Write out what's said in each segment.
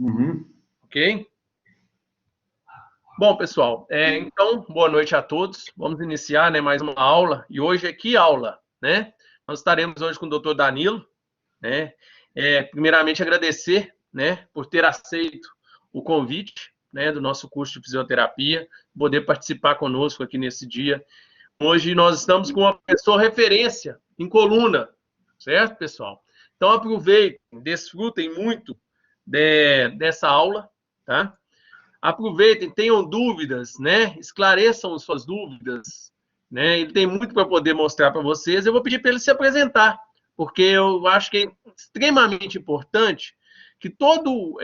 Uhum. Ok? Bom, pessoal, então, boa noite a todos. Vamos iniciar, né, mais uma aula. E hoje é que aula, né? Nós estaremos hoje com o doutor Danilo, né? Primeiramente, agradecer, né, por ter aceito o convite, né, do nosso curso de fisioterapia, poder participar conosco aqui nesse dia. Hoje nós estamos com uma pessoa referência em coluna, certo, pessoal? Então, aproveitem, desfrutem muito dessa aula, tá? Aproveitem, tenham dúvidas, né? Esclareçam suas dúvidas, né? Ele tem muito para poder mostrar para vocês. Eu vou pedir para ele se apresentar, porque eu acho que é extremamente importante que todo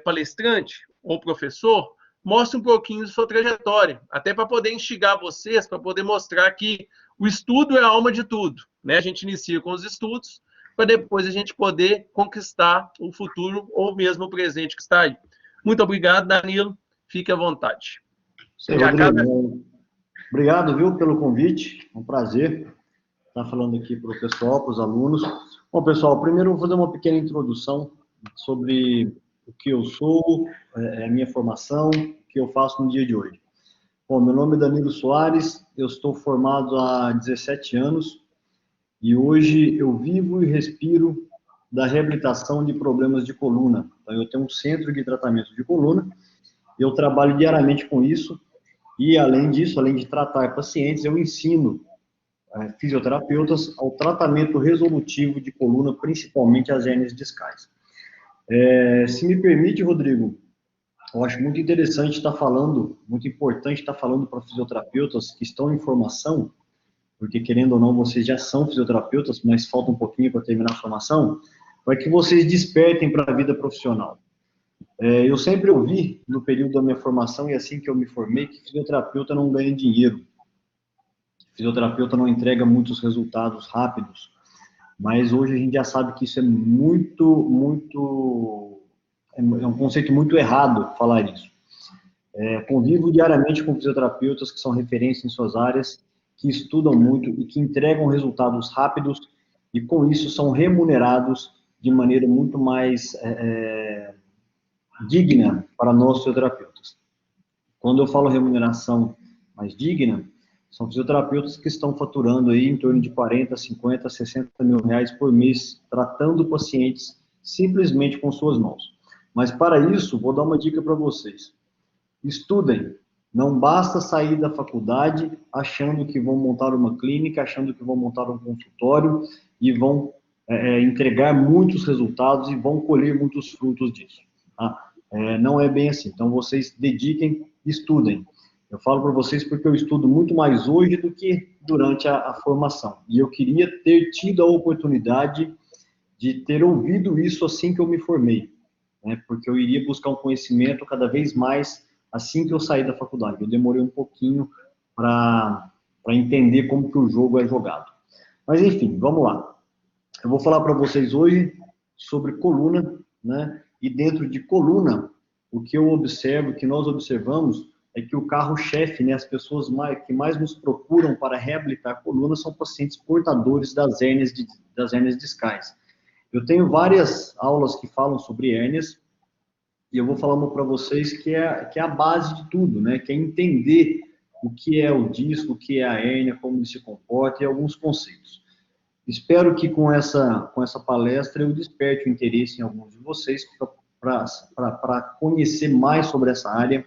palestrante ou professor mostre um pouquinho de sua trajetória, até para poder instigar vocês, para poder mostrar que o estudo é a alma de tudo, né? A gente inicia com os estudos, para depois a gente poder conquistar o futuro ou mesmo o presente que está aí. Muito obrigado, Danilo. Fique à vontade. Isso aí, Rodrigo. Obrigado, viu, pelo convite. É um prazer estar falando aqui para o pessoal, para os alunos. Bom, pessoal, primeiro eu vou fazer uma pequena introdução sobre o que eu sou, a minha formação, o que eu faço no dia de hoje. Bom, meu nome é Danilo Soares, eu estou formado há 17 anos e hoje eu vivo e respiro da reabilitação de problemas de coluna. Então, eu tenho um centro de tratamento de coluna, eu trabalho diariamente com isso e, além disso, além de tratar pacientes, eu ensino fisioterapeutas ao tratamento resolutivo de coluna, principalmente as hérnias discais. Se me permite, Rodrigo, eu acho muito interessante estar falando, muito importante estar falando para fisioterapeutas que estão em formação, porque, querendo ou não, vocês já são fisioterapeutas, mas falta um pouquinho para terminar a formação, para que vocês despertem para a vida profissional. Eu sempre ouvi, no período da minha formação, e assim que eu me formei, que fisioterapeuta não ganha dinheiro. Fisioterapeuta não entrega muitos resultados rápidos. Mas hoje a gente já sabe que isso é é um conceito muito errado falar isso. Convivo diariamente com fisioterapeutas que são referência em suas áreas, que estudam muito e que entregam resultados rápidos e com isso são remunerados de maneira muito mais digna para nós fisioterapeutas. Quando eu falo remuneração mais digna, são fisioterapeutas que estão faturando aí em torno de 40, 50, 60 mil reais por mês, tratando pacientes simplesmente com suas mãos. Mas para isso, vou dar uma dica para vocês. Estudem. Não basta sair da faculdade achando que vão montar uma clínica, achando que vão montar um consultório e vão entregar muitos resultados e vão colher muitos frutos disso. Tá? Não é bem assim. Então, vocês dediquem, estudem. Eu falo para vocês porque eu estudo muito mais hoje do que durante a formação. E eu queria ter tido a oportunidade de ter ouvido isso assim que eu me formei, né? Porque eu iria buscar um conhecimento cada vez mais assim que eu saí da faculdade. Eu demorei um pouquinho para entender como que o jogo é jogado. Mas, enfim, vamos lá. Eu vou falar para vocês hoje sobre coluna, né? E dentro de coluna, o que eu observo, o que nós observamos, é que o carro-chefe, né, as pessoas que mais nos procuram para reabilitar a coluna são pacientes portadores das hérnias discais. Eu tenho várias aulas que falam sobre hérnias, e eu vou falar uma para vocês que é a base de tudo, né, que é entender o que é o disco, o que é a hérnia, como ele se comporta e alguns conceitos. Espero que com essa palestra eu desperte o interesse em alguns de vocês para conhecer mais sobre essa área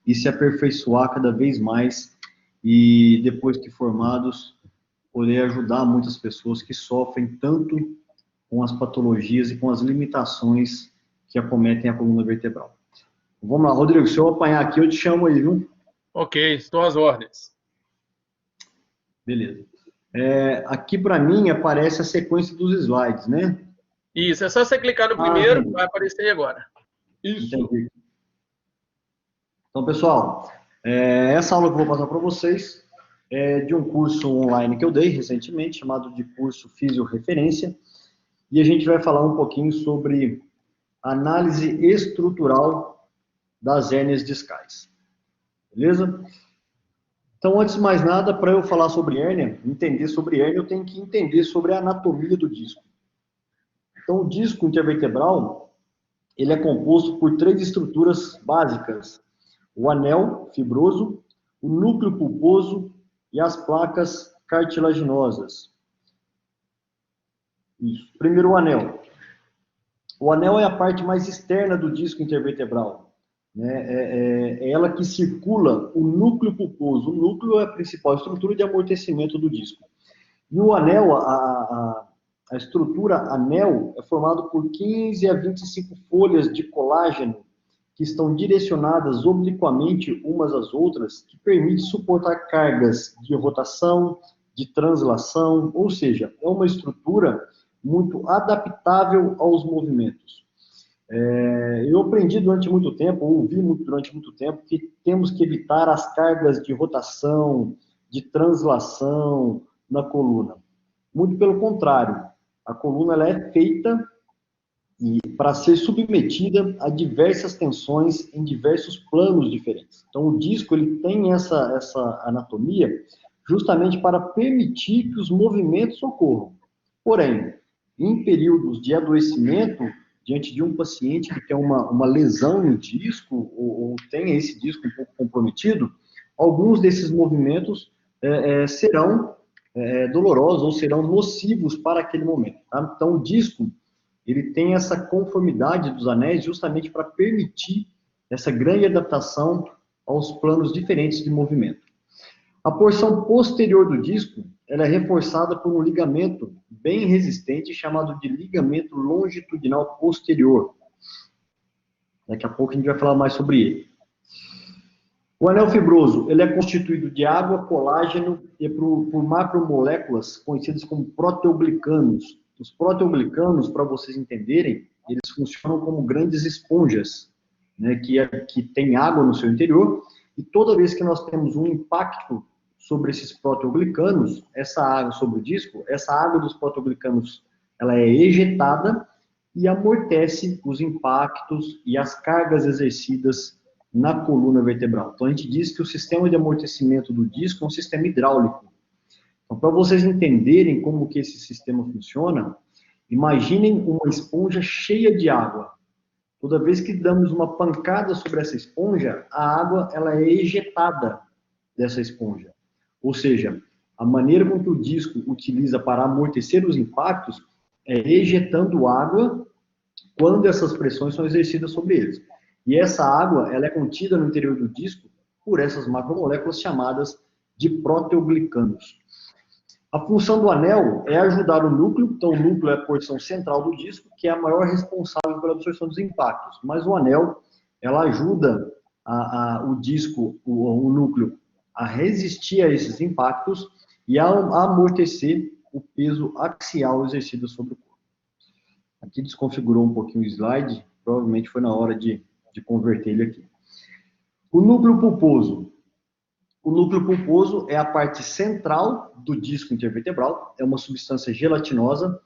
e se aperfeiçoar cada vez mais e, depois que formados, poder ajudar muitas pessoas que sofrem tanto com as patologias e com as limitações que acometem a coluna vertebral. Vamos lá, Rodrigo, se eu apanhar aqui, eu te chamo aí, viu? Ok, estou às ordens. Beleza. Aqui, para mim, aparece a sequência dos slides, né? Isso, é só você clicar no primeiro, Entendi. vai aparecer agora. Isso. Entendi. Então, pessoal, essa aula que eu vou passar para vocês é de um curso online que eu dei recentemente, chamado de curso Físio Referência, e a gente vai falar um pouquinho sobre análise estrutural das hérnias discais. Beleza? Então, antes de mais nada, para eu falar sobre hérnia, entender sobre hérnia, eu tenho que entender sobre a anatomia do disco. Então, o disco intervertebral, ele é composto por 3 estruturas básicas: o anel fibroso, o núcleo pulposo e as placas cartilaginosas. Isso. Primeiro, o anel. O anel é a parte mais externa do disco intervertebral, né? É ela que circula o núcleo pulposo. O núcleo é a principal estrutura de amortecimento do disco. E o anel, a estrutura anel, é formado por 15 a 25 folhas de colágeno que estão direcionadas obliquamente umas às outras, que permite suportar cargas de rotação, de translação, ou seja, é uma estrutura muito adaptável aos movimentos. Eu aprendi durante muito tempo, ouvi durante muito tempo, que temos que evitar as cargas de rotação, de translação na coluna. Muito pelo contrário, a coluna ela é feita para ser submetida a diversas tensões em diversos planos diferentes. Então, o disco ele tem essa anatomia justamente para permitir que os movimentos ocorram. Porém, em períodos de adoecimento, diante de um paciente que tem uma lesão no disco, ou tem esse disco um pouco comprometido, alguns desses movimentos serão dolorosos ou serão nocivos para aquele momento. Tá? Então, o disco ele tem essa conformidade dos anéis justamente para permitir essa grande adaptação aos planos diferentes de movimento. A porção posterior do disco ela é reforçada por um ligamento bem resistente chamado de ligamento longitudinal posterior. Daqui a pouco a gente vai falar mais sobre ele. O anel fibroso ele é constituído de água, colágeno e por macromoléculas conhecidas como proteoglicanos. Os proteoglicanos, para vocês entenderem, eles funcionam como grandes esponjas, né, que tem água no seu interior, e toda vez que nós temos um impacto sobre esses proteoglicanos, essa água sobre o disco, essa água dos proteoglicanos, ela é ejetada e amortece os impactos e as cargas exercidas na coluna vertebral. Então, a gente diz que o sistema de amortecimento do disco é um sistema hidráulico. Então, para vocês entenderem como que esse sistema funciona, imaginem uma esponja cheia de água. Toda vez que damos uma pancada sobre essa esponja, a água ela é ejetada dessa esponja. Ou seja, a maneira com que o disco utiliza para amortecer os impactos é ejetando água quando essas pressões são exercidas sobre eles. E essa água ela é contida no interior do disco por essas macromoléculas chamadas de proteoglicanos. A função do anel é ajudar o núcleo, então o núcleo é a porção central do disco, que é a maior responsável pela absorção dos impactos. Mas o anel, ela ajuda o disco, o núcleo, a resistir a esses impactos e a amortecer o peso axial exercido sobre o corpo. Aqui desconfigurou um pouquinho o slide, provavelmente foi na hora de converter ele aqui. O núcleo pulposo. O núcleo pulposo é a parte central do disco intervertebral, é uma substância gelatinosa.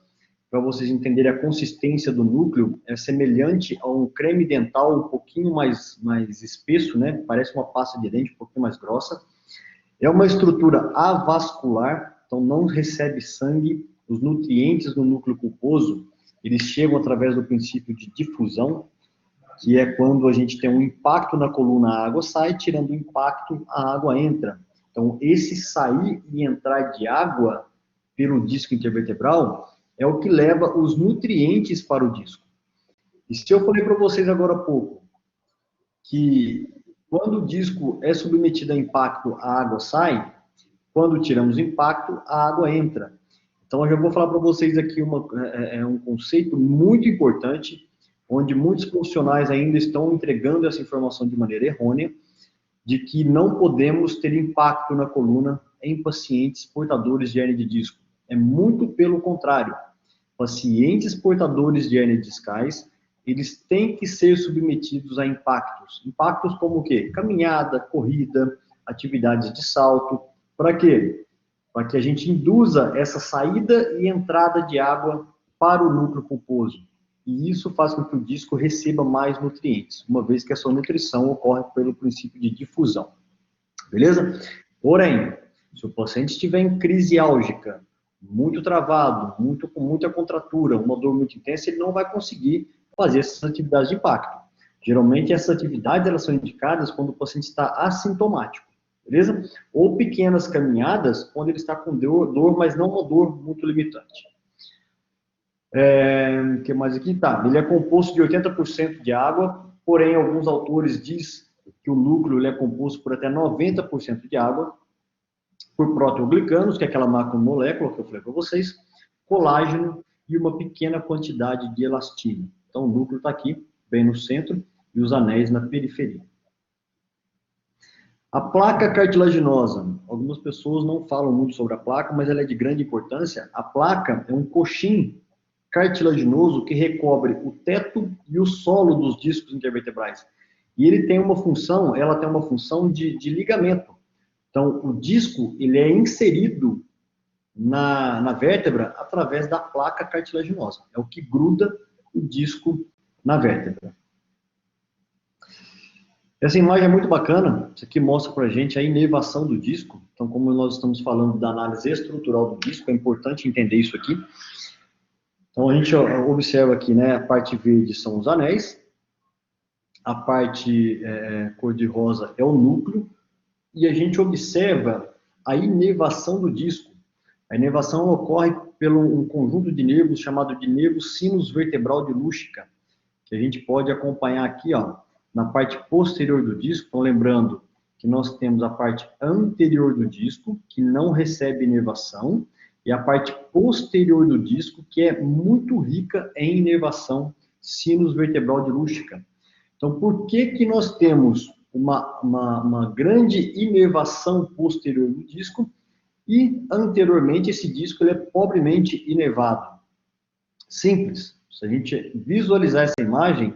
Para vocês entenderem a consistência do núcleo, é semelhante a um creme dental um pouquinho mais espesso, né? Parece uma pasta de dente um pouquinho mais grossa. É uma estrutura avascular, então não recebe sangue. Os nutrientes do núcleo pulposo, eles chegam através do princípio de difusão, que é quando a gente tem um impacto na coluna, a água sai, tirando o impacto, a água entra. Então, esse sair e entrar de água pelo disco intervertebral é o que leva os nutrientes para o disco. E se eu falei para vocês agora há pouco que quando o disco é submetido a impacto, a água sai, quando tiramos o impacto, a água entra. Então, eu já vou falar para vocês aqui um conceito muito importante, onde muitos profissionais ainda estão entregando essa informação de maneira errônea, de que não podemos ter impacto na coluna em pacientes portadores de hérnia de disco. É muito pelo contrário. Pacientes portadores de hérnia discais, eles têm que ser submetidos a impactos. Impactos como o quê? Caminhada, corrida, atividades de salto. Para quê? Para que a gente induza essa saída e entrada de água para o núcleo pulposo. E isso faz com que o disco receba mais nutrientes, uma vez que a sua nutrição ocorre pelo princípio de difusão. Beleza? Porém, se o paciente estiver em crise álgica, muito travado, com muita contratura, uma dor muito intensa, ele não vai conseguir fazer essas atividades de impacto. Geralmente, essas atividades elas são indicadas quando o paciente está assintomático, beleza? Ou pequenas caminhadas, quando ele está com dor, mas não uma dor muito limitante. O que mais aqui? Tá, ele é composto de 80% de água, porém, alguns autores dizem que o núcleo ele é composto por até 90% de água, por proteoglicanos, que é aquela macromolécula que eu falei para vocês, colágeno e uma pequena quantidade de elastina. Então, o núcleo está aqui, bem no centro, e os anéis na periferia. A placa cartilaginosa. Algumas pessoas não falam muito sobre a placa, mas ela é de grande importância. A placa é um coxim cartilaginoso que recobre o teto e o solo dos discos intervertebrais. E ele tem uma função, ela tem uma função de ligamento. Então, o disco, ele é inserido na vértebra através da placa cartilaginosa. É o que gruda o disco na vértebra. Essa imagem é muito bacana. Isso aqui mostra para a gente a inervação do disco. Então, como nós estamos falando da análise estrutural do disco, é importante entender isso aqui. Então, a gente observa aqui, né, a parte verde são os anéis, a parte cor-de-rosa é o núcleo, e a gente observa a inervação do disco. A inervação ocorre pelo um conjunto de nervos chamado de nervo sinus vertebral de Lúcica, que a gente pode acompanhar aqui, ó, na parte posterior do disco. Então, lembrando que nós temos a parte anterior do disco, que não recebe inervação, e a parte posterior do disco, que é muito rica em inervação sinus vertebral de Lúcica. Então, por que nós temos uma grande inervação posterior do disco e, anteriormente, esse disco ele é pobremente inervado? Simples. Se a gente visualizar essa imagem,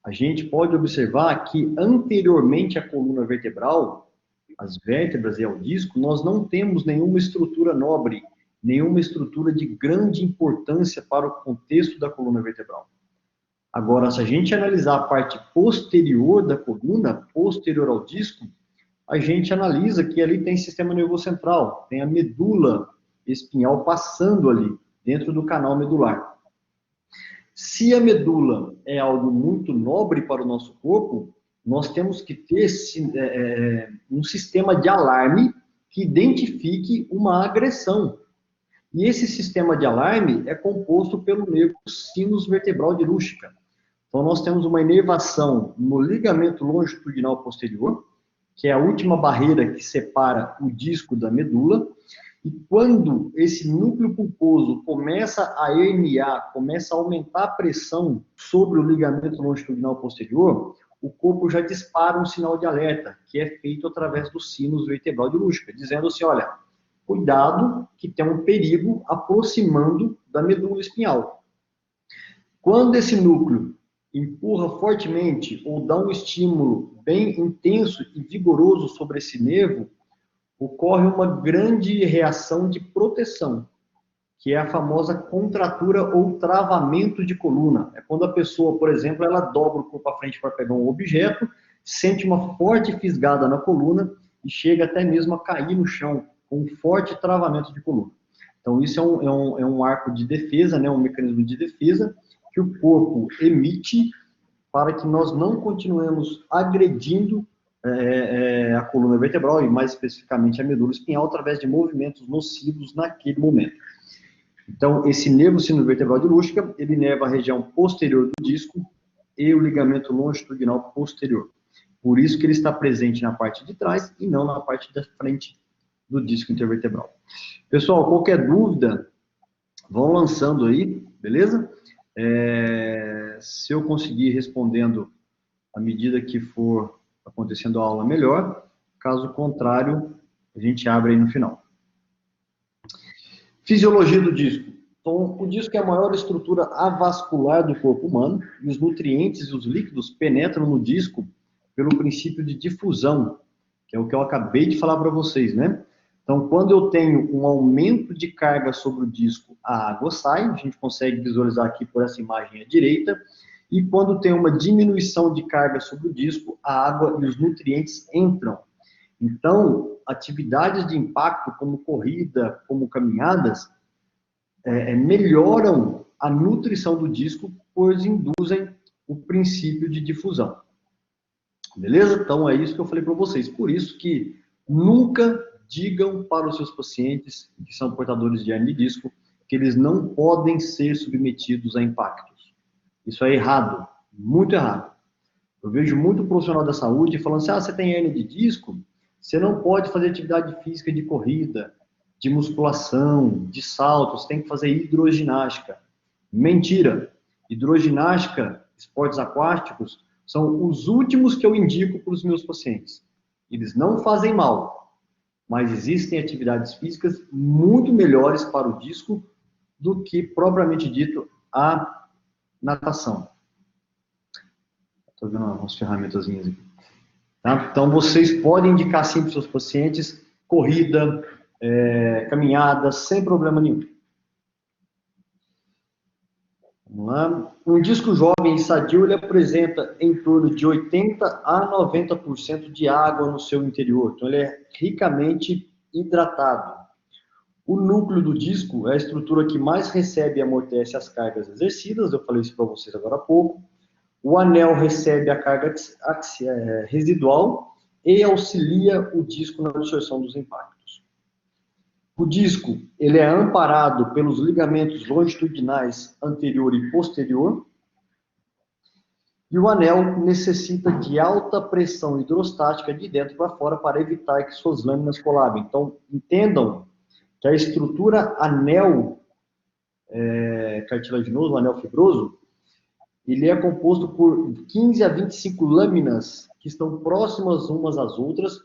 a gente pode observar que, anteriormente à coluna vertebral, as vértebras e ao disco, nós não temos nenhuma estrutura nobre, nenhuma estrutura de grande importância para o contexto da coluna vertebral. Agora, se a gente analisar a parte posterior da coluna, posterior ao disco, a gente analisa que ali tem sistema nervoso central, tem a medula espinhal passando ali, dentro do canal medular. Se a medula é algo muito nobre para o nosso corpo, nós temos que ter um sistema de alarme que identifique uma agressão. E esse sistema de alarme é composto pelo nervo sinus vertebral de Lúcica. Então, nós temos uma inervação no ligamento longitudinal posterior, que é a última barreira que separa o disco da medula. E quando esse núcleo pulposo começa a herniar, começa a aumentar a pressão sobre o ligamento longitudinal posterior, o corpo já dispara um sinal de alerta, que é feito através do sinus vertebral de Lúcica, dizendo assim, olha, cuidado que tem um perigo aproximando da medula espinhal. Quando esse núcleo empurra fortemente ou dá um estímulo bem intenso e vigoroso sobre esse nervo, ocorre uma grande reação de proteção, que é a famosa contratura ou travamento de coluna. É quando a pessoa, por exemplo, ela dobra o corpo à frente para pegar um objeto, sente uma forte fisgada na coluna e chega até mesmo a cair no chão, com um forte travamento de coluna. Então, isso é um arco de defesa, né, um mecanismo de defesa que o corpo emite para que nós não continuemos agredindo a coluna vertebral e, mais especificamente, a medula espinhal através de movimentos nocivos naquele momento. Então, esse nervo sinus vertebral de Lúcica, ele inerva a região posterior do disco e o ligamento longitudinal posterior. Por isso que ele está presente na parte de trás e não na parte da frente do disco intervertebral. Pessoal, qualquer dúvida, vão lançando aí, beleza? Se eu conseguir respondendo à medida que for acontecendo a aula, melhor. Caso contrário, a gente abre aí no final. Fisiologia do disco. Então, o disco é a maior estrutura avascular do corpo humano e os nutrientes e os líquidos penetram no disco pelo princípio de difusão, que é o que eu acabei de falar para vocês, né? Então, quando eu tenho um aumento de carga sobre o disco, a água sai, a gente consegue visualizar aqui por essa imagem à direita, e quando tem uma diminuição de carga sobre o disco, a água e os nutrientes entram. Então, atividades de impacto, como corrida, como caminhadas, melhoram a nutrição do disco pois induzem o princípio de difusão. Beleza? Então, é isso que eu falei para vocês. Por isso que nunca digam para os seus pacientes que são portadores de hernia de disco que eles não podem ser submetidos a impactos. Isso é errado, muito errado. Eu vejo muito profissional da saúde falando assim, você tem hernia de disco, você não pode fazer atividade física de corrida, de musculação, de salto, você tem que fazer hidroginástica. Mentira! Hidroginástica, esportes aquáticos, são os últimos que eu indico para os meus pacientes. Eles não fazem mal, mas existem atividades físicas muito melhores para o disco do que, propriamente dito, a natação. Estou vendo umas ferramentazinhas aqui. Tá? Então, vocês podem indicar sim para os seus pacientes corrida, caminhada, sem problema nenhum. Vamos lá. Um disco jovem e sadio, ele apresenta em torno de 80% a 90% de água no seu interior. Então, ele é ricamente hidratado. O núcleo do disco é a estrutura que mais recebe e amortece as cargas exercidas, eu falei isso para vocês agora há pouco. O anel recebe a carga residual e auxilia o disco na absorção dos impactos. O disco, ele é amparado pelos ligamentos longitudinais anterior e posterior. E o anel necessita de alta pressão hidrostática de dentro para fora para evitar que suas lâminas colabem. Então, entendam que a estrutura anel cartilaginoso, o anel fibroso, ele é composto por 15 a 25 lâminas que estão próximas umas às outras,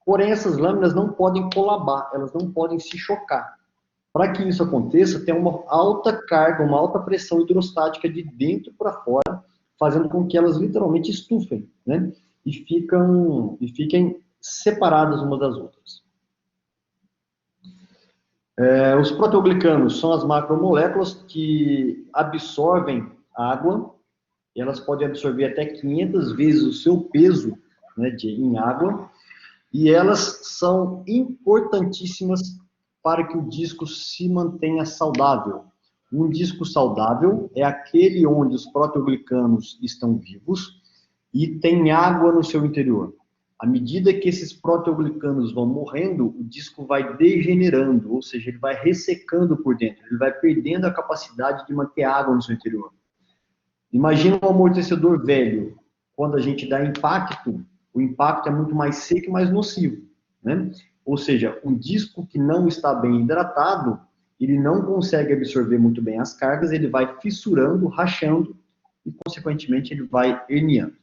porém essas lâminas não podem colabar, elas não podem se chocar. Para que isso aconteça, tem uma alta carga, uma alta pressão hidrostática de dentro para fora, fazendo com que elas literalmente estufem, né? E fiquem separadas umas das outras. Os proteoglicanos são as macromoléculas que absorvem água, e elas podem absorver até 500 vezes o seu peso, né, em água, e elas são importantíssimas para que o disco se mantenha saudável. Um disco saudável é aquele onde os proteoglicanos estão vivos e tem água no seu interior. À medida que esses proteoglicanos vão morrendo, o disco vai degenerando, ou seja, ele vai ressecando por dentro, ele vai perdendo a capacidade de manter água no seu interior. Imagina um amortecedor velho. Quando a gente dá impacto, o impacto é muito mais seco e mais nocivo, né? Ou seja, um disco que não está bem hidratado, ele não consegue absorver muito bem as cargas, ele vai fissurando, rachando e, consequentemente, ele vai herniando.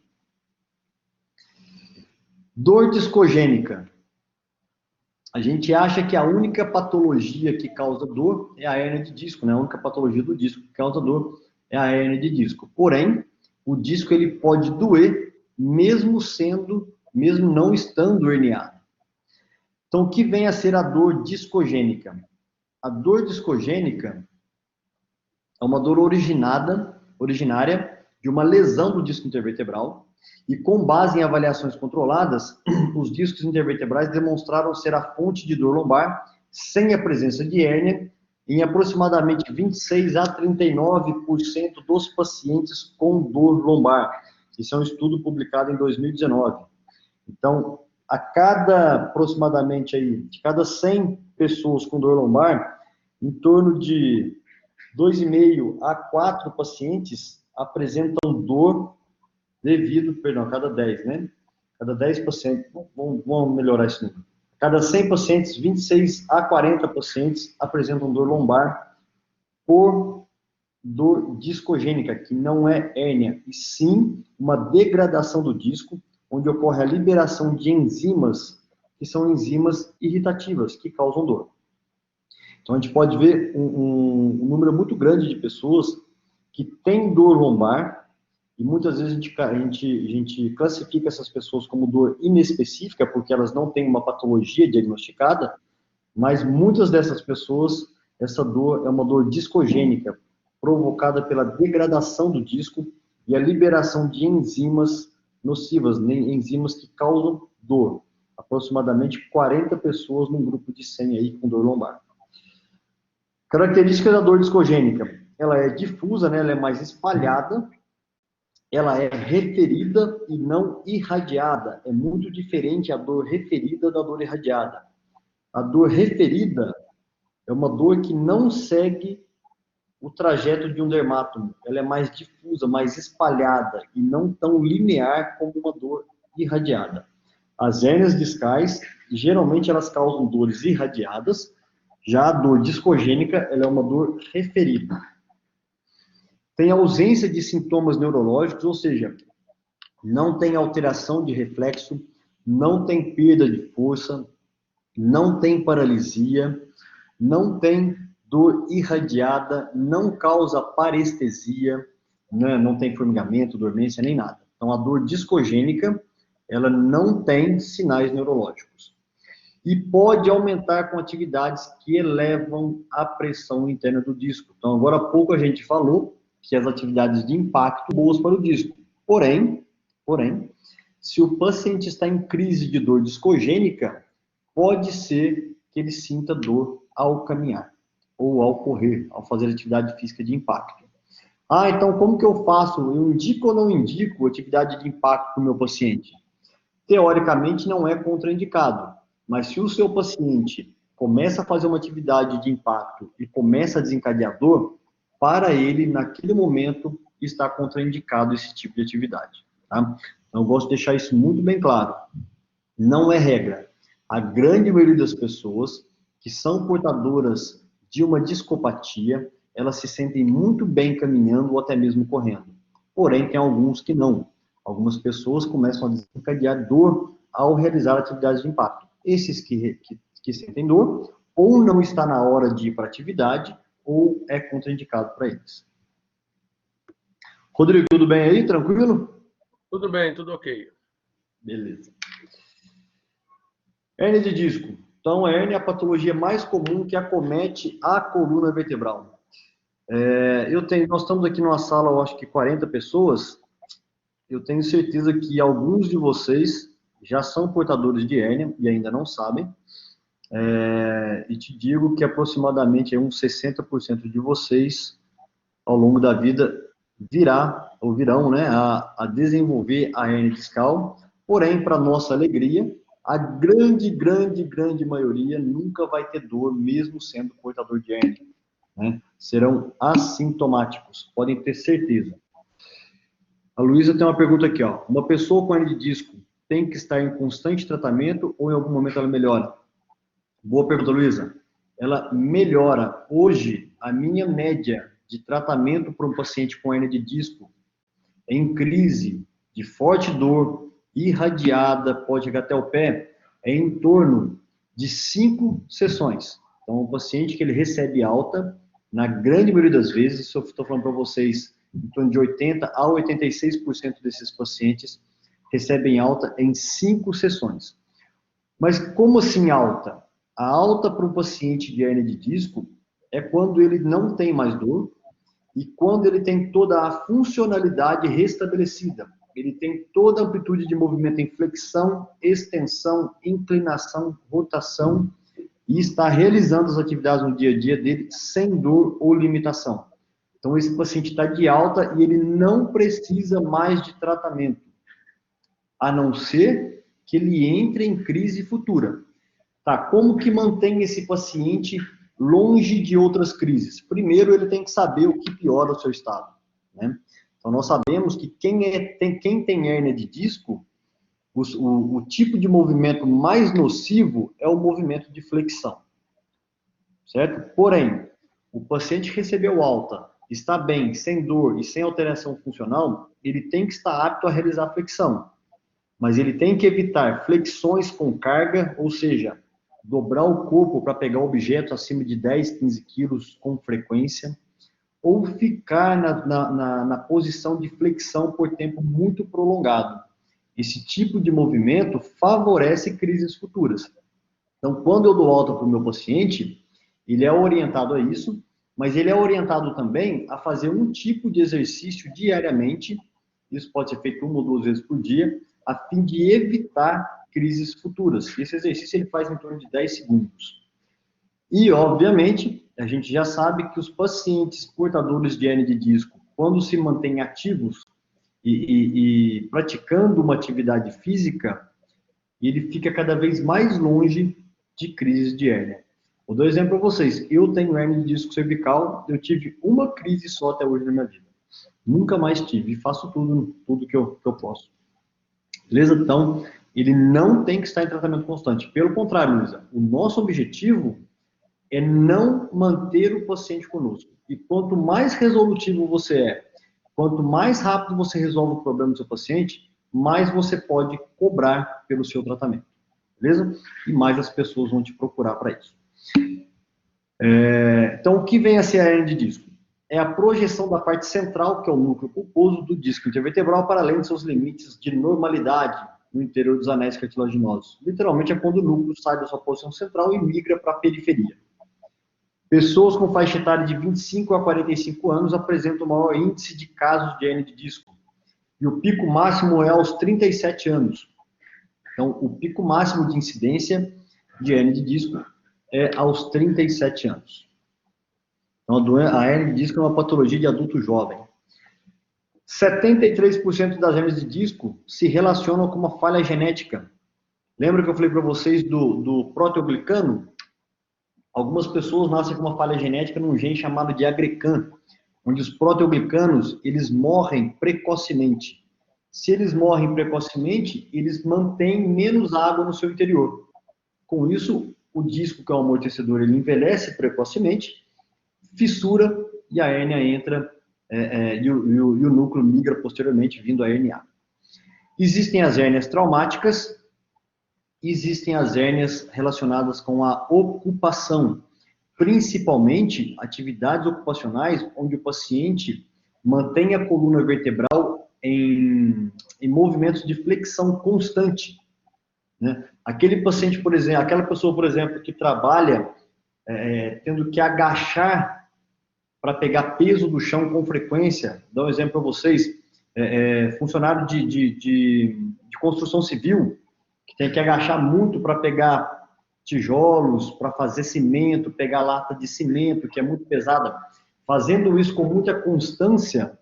Dor discogênica. A gente acha que a única patologia que causa dor é a hérnia de disco, né? A única patologia do disco que causa dor é a hérnia de disco. Porém, o disco ele pode doer mesmo não estando herniado. Então, o que vem a ser a dor discogênica? A dor discogênica é uma dor originária de uma lesão do disco intervertebral, e com base em avaliações controladas, os discos intervertebrais demonstraram ser a fonte de dor lombar sem a presença de hérnia em aproximadamente 26 a 39% dos pacientes com dor lombar. Isso é um estudo publicado em 2019. Então, aproximadamente de cada 100 pessoas com dor lombar, em torno de 2,5 a 4 pacientes apresentam dor cada 10, né? Cada 10 pacientes, vamos melhorar esse número. Cada 100 pacientes, 26 a 40 pacientes apresentam dor lombar por dor discogênica, que não é hérnia, e sim uma degradação do disco, onde ocorre a liberação de enzimas, que são enzimas irritativas, que causam dor. Então, a gente pode ver um número muito grande de pessoas que têm dor lombar, e muitas vezes a gente classifica essas pessoas como dor inespecífica, porque elas não têm uma patologia diagnosticada, mas muitas dessas pessoas, essa dor é uma dor discogênica, provocada pela degradação do disco e a liberação de enzimas nocivas, enzimas que causam dor. Aproximadamente 40 pessoas num grupo de 100 aí com dor lombar. Características da dor discogênica. ela é difusa, né? Ela é mais espalhada, ela é referida e não irradiada. É muito diferente a dor referida da dor irradiada. A dor referida é uma dor que não segue o trajeto de um dermátomo. Ela é mais difusa, mais espalhada e não tão linear como uma dor irradiada. As hérnias discais, geralmente elas causam dores irradiadas, já a dor discogênica, ela é uma dor referida. Tem ausência de sintomas neurológicos, ou seja, não tem alteração de reflexo, não tem perda de força, não tem paralisia, não tem dor irradiada, não causa parestesia, né? Não tem formigamento, dormência, nem nada. Então, a dor discogênica, ela não tem sinais neurológicos. E pode aumentar com atividades que elevam a pressão interna do disco. Então, agora há pouco a gente falou que as atividades de impacto são boas para o disco. Porém, se o paciente está em crise de dor discogênica, pode ser que ele sinta dor ao caminhar, ou ao correr, ao fazer atividade física de impacto. Ah, então como que eu faço? Eu indico ou não indico atividade de impacto para o meu paciente? Teoricamente não é contraindicado, mas se o seu paciente começa a fazer uma atividade de impacto e começa a desencadear dor, para ele, naquele momento, está contraindicado esse tipo de atividade. Tá? Então, eu gosto de deixar isso muito bem claro. Não é regra. A grande maioria das pessoas que são portadoras de uma discopatia, elas se sentem muito bem caminhando ou até mesmo correndo. Porém, tem alguns que não. Algumas pessoas começam a desencadear dor ao realizar atividades de impacto. Esses que sentem dor, ou não está na hora de ir para a atividade, ou é contraindicado para eles. Rodrigo, tudo bem aí? Tranquilo? Tudo bem, tudo ok. Beleza. Hérnia de disco. Então, a hérnia é a patologia mais comum que acomete a coluna vertebral. Nós estamos aqui numa sala, eu acho que 40 pessoas. Eu tenho certeza que alguns de vocês já são portadores de hérnia e ainda não sabem. E te digo que aproximadamente uns 60% de vocês, ao longo da vida, virão, né, a desenvolver a hérnia discal. Porém, para nossa alegria, a grande maioria nunca vai ter dor, mesmo sendo portador de hérnia. Né? Serão assintomáticos, podem ter certeza. A Luísa tem uma pergunta aqui, ó. Uma pessoa com hérnia de disco tem que estar em constante tratamento ou em algum momento ela melhora? Boa pergunta, Luísa. Ela melhora. Hoje, a minha média de tratamento para um paciente com hérnia de disco em crise, de forte dor, irradiada, pode chegar até o pé, é em torno de 5 sessões. Então, um paciente que ele recebe alta, na grande maioria das vezes, se eu estou falando para vocês, em torno de 80% a 86% desses pacientes recebem alta em 5 sessões. Mas como assim alta? A alta para um paciente de hérnia de disco é quando ele não tem mais dor e quando ele tem toda a funcionalidade restabelecida. Ele tem toda a amplitude de movimento em flexão, extensão, inclinação, rotação e está realizando as atividades no dia a dia dele sem dor ou limitação. Então, esse paciente está de alta e ele não precisa mais de tratamento, a não ser que ele entre em crise futura. Tá, como que mantém esse paciente longe de outras crises? Primeiro, ele tem que saber o que piora o seu estado. Né? Então, nós sabemos que quem tem hérnia de disco, o tipo de movimento mais nocivo é o movimento de flexão. Certo? Porém, o paciente que recebeu alta, está bem, sem dor e sem alteração funcional, ele tem que estar apto a realizar flexão. Mas ele tem que evitar flexões com carga, ou seja, dobrar o corpo para pegar objetos acima de 10, 15 quilos com frequência, ou ficar na posição de flexão por tempo muito prolongado. Esse tipo de movimento favorece crises futuras. Então, quando eu dou alta para o meu paciente, ele é orientado a isso, mas ele é orientado também a fazer um tipo de exercício diariamente, isso pode ser feito 1 ou 2 vezes por dia, a fim de evitar crises futuras. Esse exercício ele faz em torno de 10 segundos. E, obviamente, a gente já sabe que os pacientes portadores de hernia de disco, quando se mantêm ativos e praticando uma atividade física, ele fica cada vez mais longe de crises de hérnia. Vou dar um exemplo para vocês. Eu tenho hérnia de disco cervical, eu tive uma crise só até hoje na minha vida. Nunca mais tive, e faço tudo que eu posso. Beleza? Então, ele não tem que estar em tratamento constante. Pelo contrário, Luísa, o nosso objetivo é não manter o paciente conosco. E quanto mais resolutivo você é, quanto mais rápido você resolve o problema do seu paciente, mais você pode cobrar pelo seu tratamento. Beleza? E mais as pessoas vão te procurar para isso. Então, o que vem a ser a hernia de disco? É a projeção da parte central, que é o núcleo pulposo, do disco intervertebral para além de seus limites de normalidade no interior dos anéis cartilaginosos. Literalmente é quando o núcleo sai da sua posição central e migra para a periferia. Pessoas com faixa etária de 25 a 45 anos apresentam o maior índice de casos de hernia de disco. E o pico máximo é aos 37 anos. Então, o pico máximo de incidência de hernia de disco é aos 37 anos. Então, a hernia de disco é uma patologia de adulto jovem. 73% das hernias de disco se relacionam com uma falha genética. Lembra que eu falei para vocês do proteoglicano? Algumas pessoas nascem com uma falha genética num gene chamado de agrecan, onde os proteoglicanos, eles morrem precocemente. Se eles morrem precocemente, eles mantêm menos água no seu interior. Com isso, o disco, que é um amortecedor, ele envelhece precocemente, fissura e a hérnia entra e o núcleo migra posteriormente, vindo a herniar. Existem as hérnias traumáticas, existem as hérnias relacionadas com a ocupação, principalmente atividades ocupacionais onde o paciente mantém a coluna vertebral em movimentos de flexão constante. Né? Aquele paciente, por exemplo, aquela pessoa, por exemplo, que trabalha tendo que agachar para pegar peso do chão com frequência. Dou um exemplo para vocês. Funcionário de construção civil, que tem que agachar muito para pegar tijolos, para fazer cimento, pegar lata de cimento, que é muito pesada. Fazendo isso com muita constância,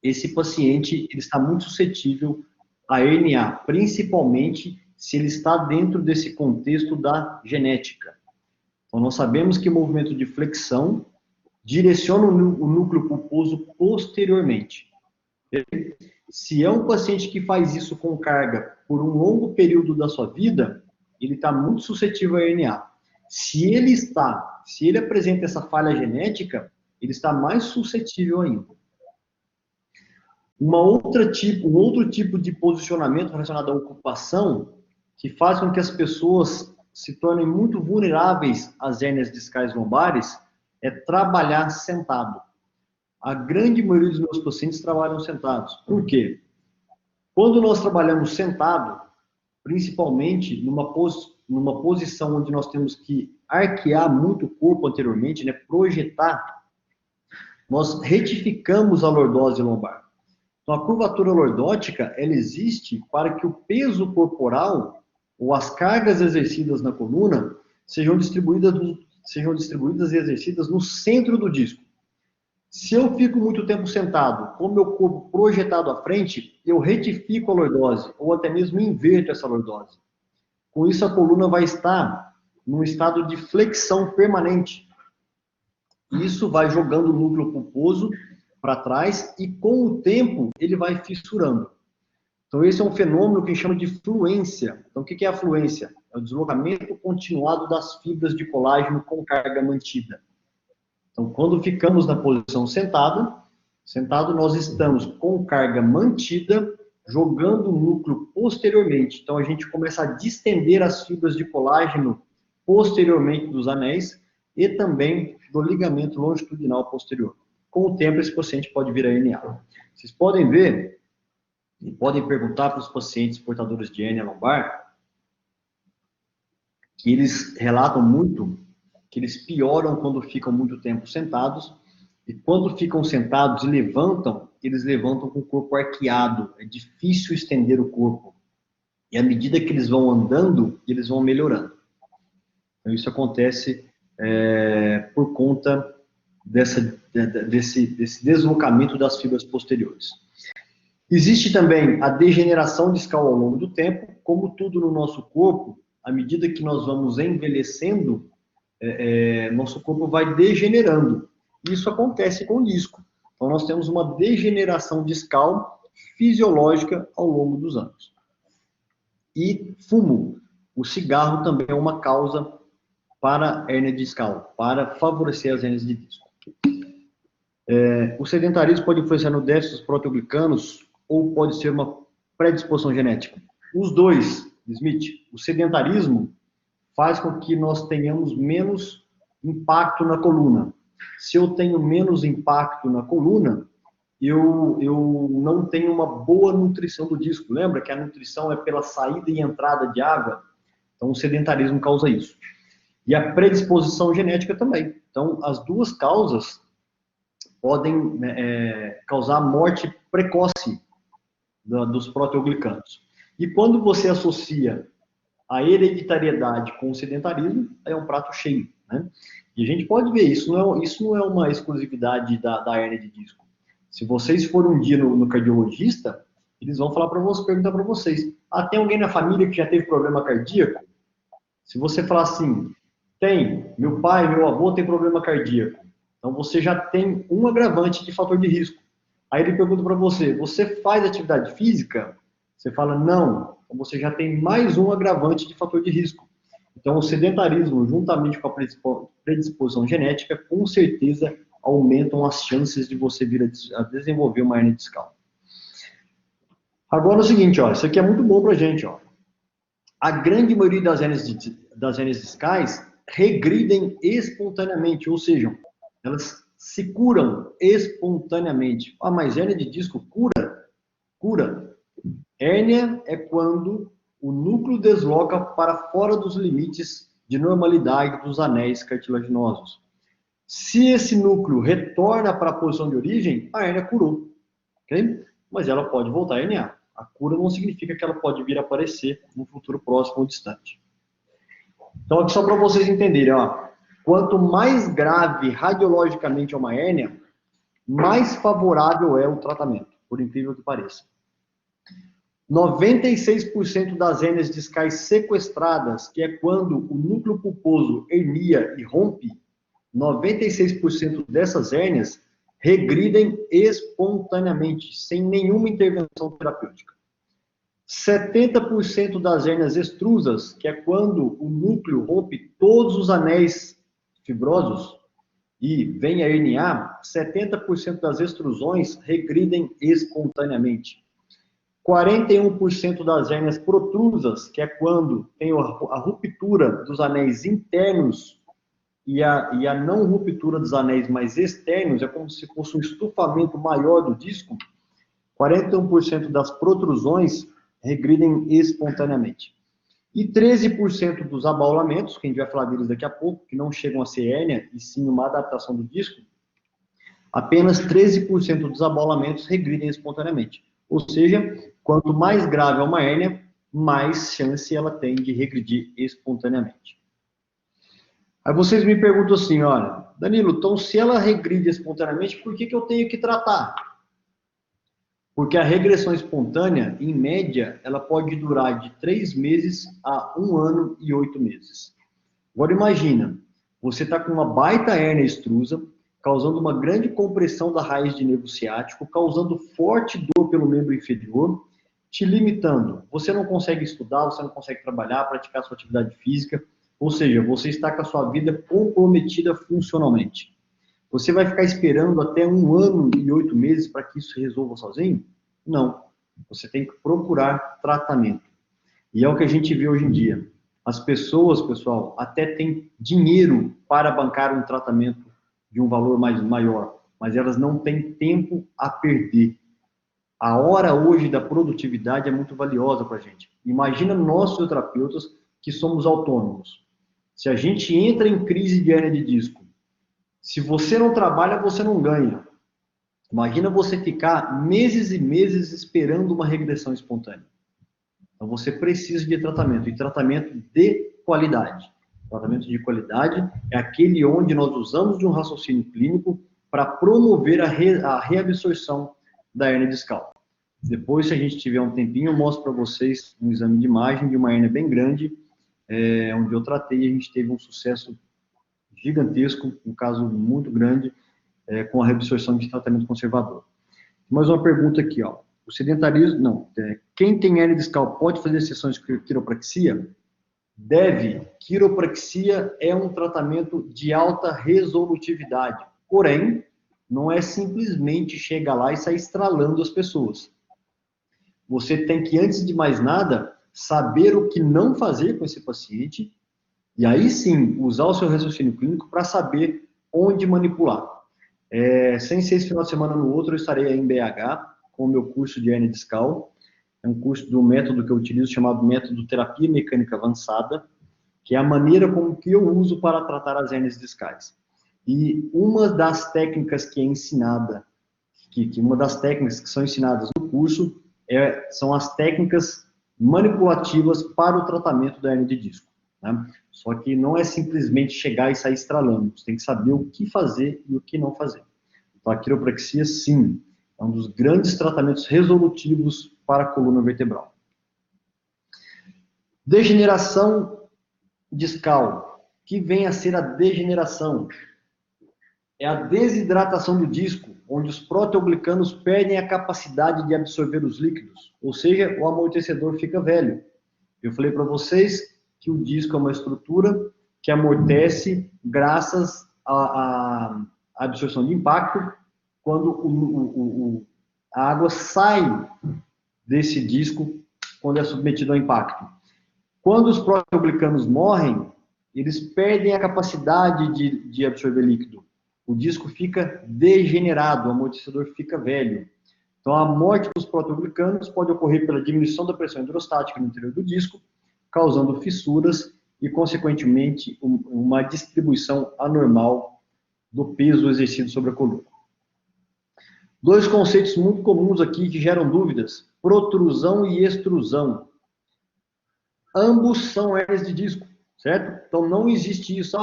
esse paciente ele está muito suscetível a herniar, principalmente se ele está dentro desse contexto da genética. Então, nós sabemos que o movimento de flexão direciona o núcleo pulposo posteriormente. Se é um paciente que faz isso com carga por um longo período da sua vida, ele está muito suscetível a herniar. Se ele apresenta essa falha genética, ele está mais suscetível ainda. Um outro tipo de posicionamento relacionado à ocupação, que faz com que as pessoas se tornem muito vulneráveis às hérnias discais lombares, é trabalhar sentado. A grande maioria dos meus pacientes trabalham sentados. Por quê? Quando nós trabalhamos sentado, principalmente numa posição onde nós temos que arquear muito o corpo anteriormente, né, projetar, nós retificamos a lordose lombar. Então, a curvatura lordótica, ela existe para que o peso corporal ou as cargas exercidas na coluna sejam distribuídas e exercidas no centro do disco. Se eu fico muito tempo sentado, com o meu corpo projetado à frente, eu retifico a lordose, ou até mesmo inverto essa lordose. Com isso, a coluna vai estar num estado de flexão permanente. Isso vai jogando o núcleo pulposo para trás e, com o tempo, ele vai fissurando. Então, esse é um fenômeno que a gente chama de fluência. Então, o que é a fluência? É o deslocamento continuado das fibras de colágeno com carga mantida. Então, quando ficamos na posição sentado, nós estamos com carga mantida, jogando o núcleo posteriormente. Então, a gente começa a distender as fibras de colágeno posteriormente dos anéis e também do ligamento longitudinal posterior. Com o tempo, esse paciente pode vir a herniar. Vocês podem ver e podem perguntar para os pacientes portadores de hérnia lombar que eles relatam muito que eles pioram quando ficam muito tempo sentados, e quando ficam sentados e levantam, eles levantam com o corpo arqueado, é difícil estender o corpo. E à medida que eles vão andando, eles vão melhorando. Então, isso acontece por conta desse deslocamento das fibras posteriores. Existe também a degeneração discal ao longo do tempo. Como tudo no nosso corpo, à medida que nós vamos envelhecendo, nosso corpo vai degenerando. Isso acontece com o disco. Então, nós temos uma degeneração discal fisiológica ao longo dos anos. E fumo. O cigarro também é uma causa para hérnia discal, para favorecer as hérnias de disco. O sedentarismo pode influenciar no déficit dos proteoglicanos ou pode ser uma predisposição genética? Os dois, Smith. O sedentarismo faz com que nós tenhamos menos impacto na coluna. Se eu tenho menos impacto na coluna, eu não tenho uma boa nutrição do disco. Lembra que a nutrição é pela saída e entrada de água? Então, o sedentarismo causa isso. E a predisposição genética também. Então, as duas causas podem causar morte precoce dos proteoglicanos. E quando você associa a hereditariedade com o sedentarismo, é um prato cheio, né? E a gente pode ver, isso não é uma exclusividade da hérnia de disco. Se vocês forem um dia no cardiologista, eles vão falar perguntar para vocês, tem alguém na família que já teve problema cardíaco? Se você falar assim, tem, meu pai, meu avô tem problema cardíaco, então você já tem um agravante de fator de risco. Aí ele pergunta para você, você faz atividade física? Você fala, não, então você já tem mais um agravante de fator de risco. Então, o sedentarismo, juntamente com a predisposição genética, com certeza aumentam as chances de você vir a desenvolver uma hérnia discal. Agora, é o seguinte, ó, isso aqui é muito bom pra gente, ó. A grande maioria das hérnias discais regridem espontaneamente, ou seja, elas se curam espontaneamente. Mas hérnia de disco cura? Cura. Hérnia é quando o núcleo desloca para fora dos limites de normalidade dos anéis cartilaginosos. Se esse núcleo retorna para a posição de origem, a hérnia curou. Okay? Mas ela pode voltar a herniar. A cura não significa que ela pode vir a aparecer no futuro próximo ou distante. Então, aqui só para vocês entenderem, ó, quanto mais grave radiologicamente é uma hérnia, mais favorável é o tratamento, por incrível que pareça. 96% das hérnias discais sequestradas, que é quando o núcleo pulposo hernia e rompe, 96% dessas hérnias regridem espontaneamente, sem nenhuma intervenção terapêutica. 70% das hérnias extrusas, que é quando o núcleo rompe todos os anéis fibrosos e vem a herniar, 70% das extrusões regridem espontaneamente. 41% das hérnias protrusas, que é quando tem a ruptura dos anéis internos e a não ruptura dos anéis mais externos, é como se fosse um estufamento maior do disco, 41% das protrusões regridem espontaneamente. E 13% dos abaulamentos, que a gente vai falar deles daqui a pouco, que não chegam a ser hérnia, e sim uma adaptação do disco, apenas 13% dos abaulamentos regridem espontaneamente. Ou seja, quanto mais grave é uma hérnia, mais chance ela tem de regredir espontaneamente. Aí vocês me perguntam assim, olha, Danilo, então se ela regride espontaneamente, por que eu tenho que tratar? Porque a regressão espontânea, em média, ela pode durar de 3 meses a 1 ano e 8 meses. Agora imagina, você está com uma baita hérnia extrusa, causando uma grande compressão da raiz de nervo ciático, causando forte dor pelo membro inferior, te limitando. Você não consegue estudar, você não consegue trabalhar, praticar sua atividade física, ou seja, você está com a sua vida comprometida funcionalmente. Você vai ficar esperando até 1 ano e 8 meses para que isso se resolva sozinho? Não. Você tem que procurar tratamento. E é o que a gente vê hoje em dia. As pessoas, pessoal, até têm dinheiro para bancar um tratamento de um valor maior, mas elas não têm tempo a perder. A hora hoje da produtividade é muito valiosa para a gente. Imagina nós, fisioterapeutas, que somos autônomos. Se a gente entra em crise de hérnia de disco, se você não trabalha, você não ganha. Imagina você ficar meses e meses esperando uma regressão espontânea. Então você precisa de tratamento, e tratamento de qualidade. Tratamento de qualidade é aquele onde nós usamos de um raciocínio clínico para promover a reabsorção da hérnia discal. Depois, se a gente tiver um tempinho, eu mostro para vocês um exame de imagem de uma hérnia bem grande, onde eu tratei, a gente teve um sucesso gigantesco, um caso muito grande, com a reabsorção de tratamento conservador. Mais uma pergunta aqui, ó. O sedentarismo, não, quem tem hérnia discal pode fazer sessões de quiropraxia? Deve. Quiropraxia é um tratamento de alta resolutividade, porém, não é simplesmente chegar lá e sair estralando as pessoas. Você tem que, antes de mais nada, saber o que não fazer com esse paciente, e aí sim, usar o seu raciocínio clínico para saber onde manipular. Sem ser esse final de semana no outro, eu estarei aí em BH com o meu curso de hérnia discal. É um curso do método que eu utilizo, chamado método terapia mecânica avançada, que é a maneira como que eu uso para tratar as hérnias discais. E uma das técnicas que é ensinada, uma das técnicas que são ensinadas no curso, são as técnicas manipulativas para o tratamento da hérnia de disco. Né? Só que não é simplesmente chegar e sair estralando, você tem que saber o que fazer e o que não fazer. Então, a quiropraxia, sim, é um dos grandes tratamentos resolutivos para a coluna vertebral. Degeneração discal, que vem a ser a degeneração. É a desidratação do disco, onde os proteoglicanos perdem a capacidade de absorver os líquidos, ou seja, o amortecedor fica velho. Eu falei para vocês que o disco é uma estrutura que amortece graças à absorção de impacto, quando a água sai desse disco quando é submetido ao impacto. Quando os proteoglicanos morrem, eles perdem a capacidade de absorver líquido. O disco fica degenerado, o amortecedor fica velho. Então, a morte dos proteoglicanos pode ocorrer pela diminuição da pressão hidrostática no interior do disco, causando fissuras e, consequentemente, uma distribuição anormal do peso exercido sobre a coluna. Dois conceitos muito comuns aqui que geram dúvidas: protrusão e extrusão. Ambos são hérnias de disco, certo? Então, não existe isso.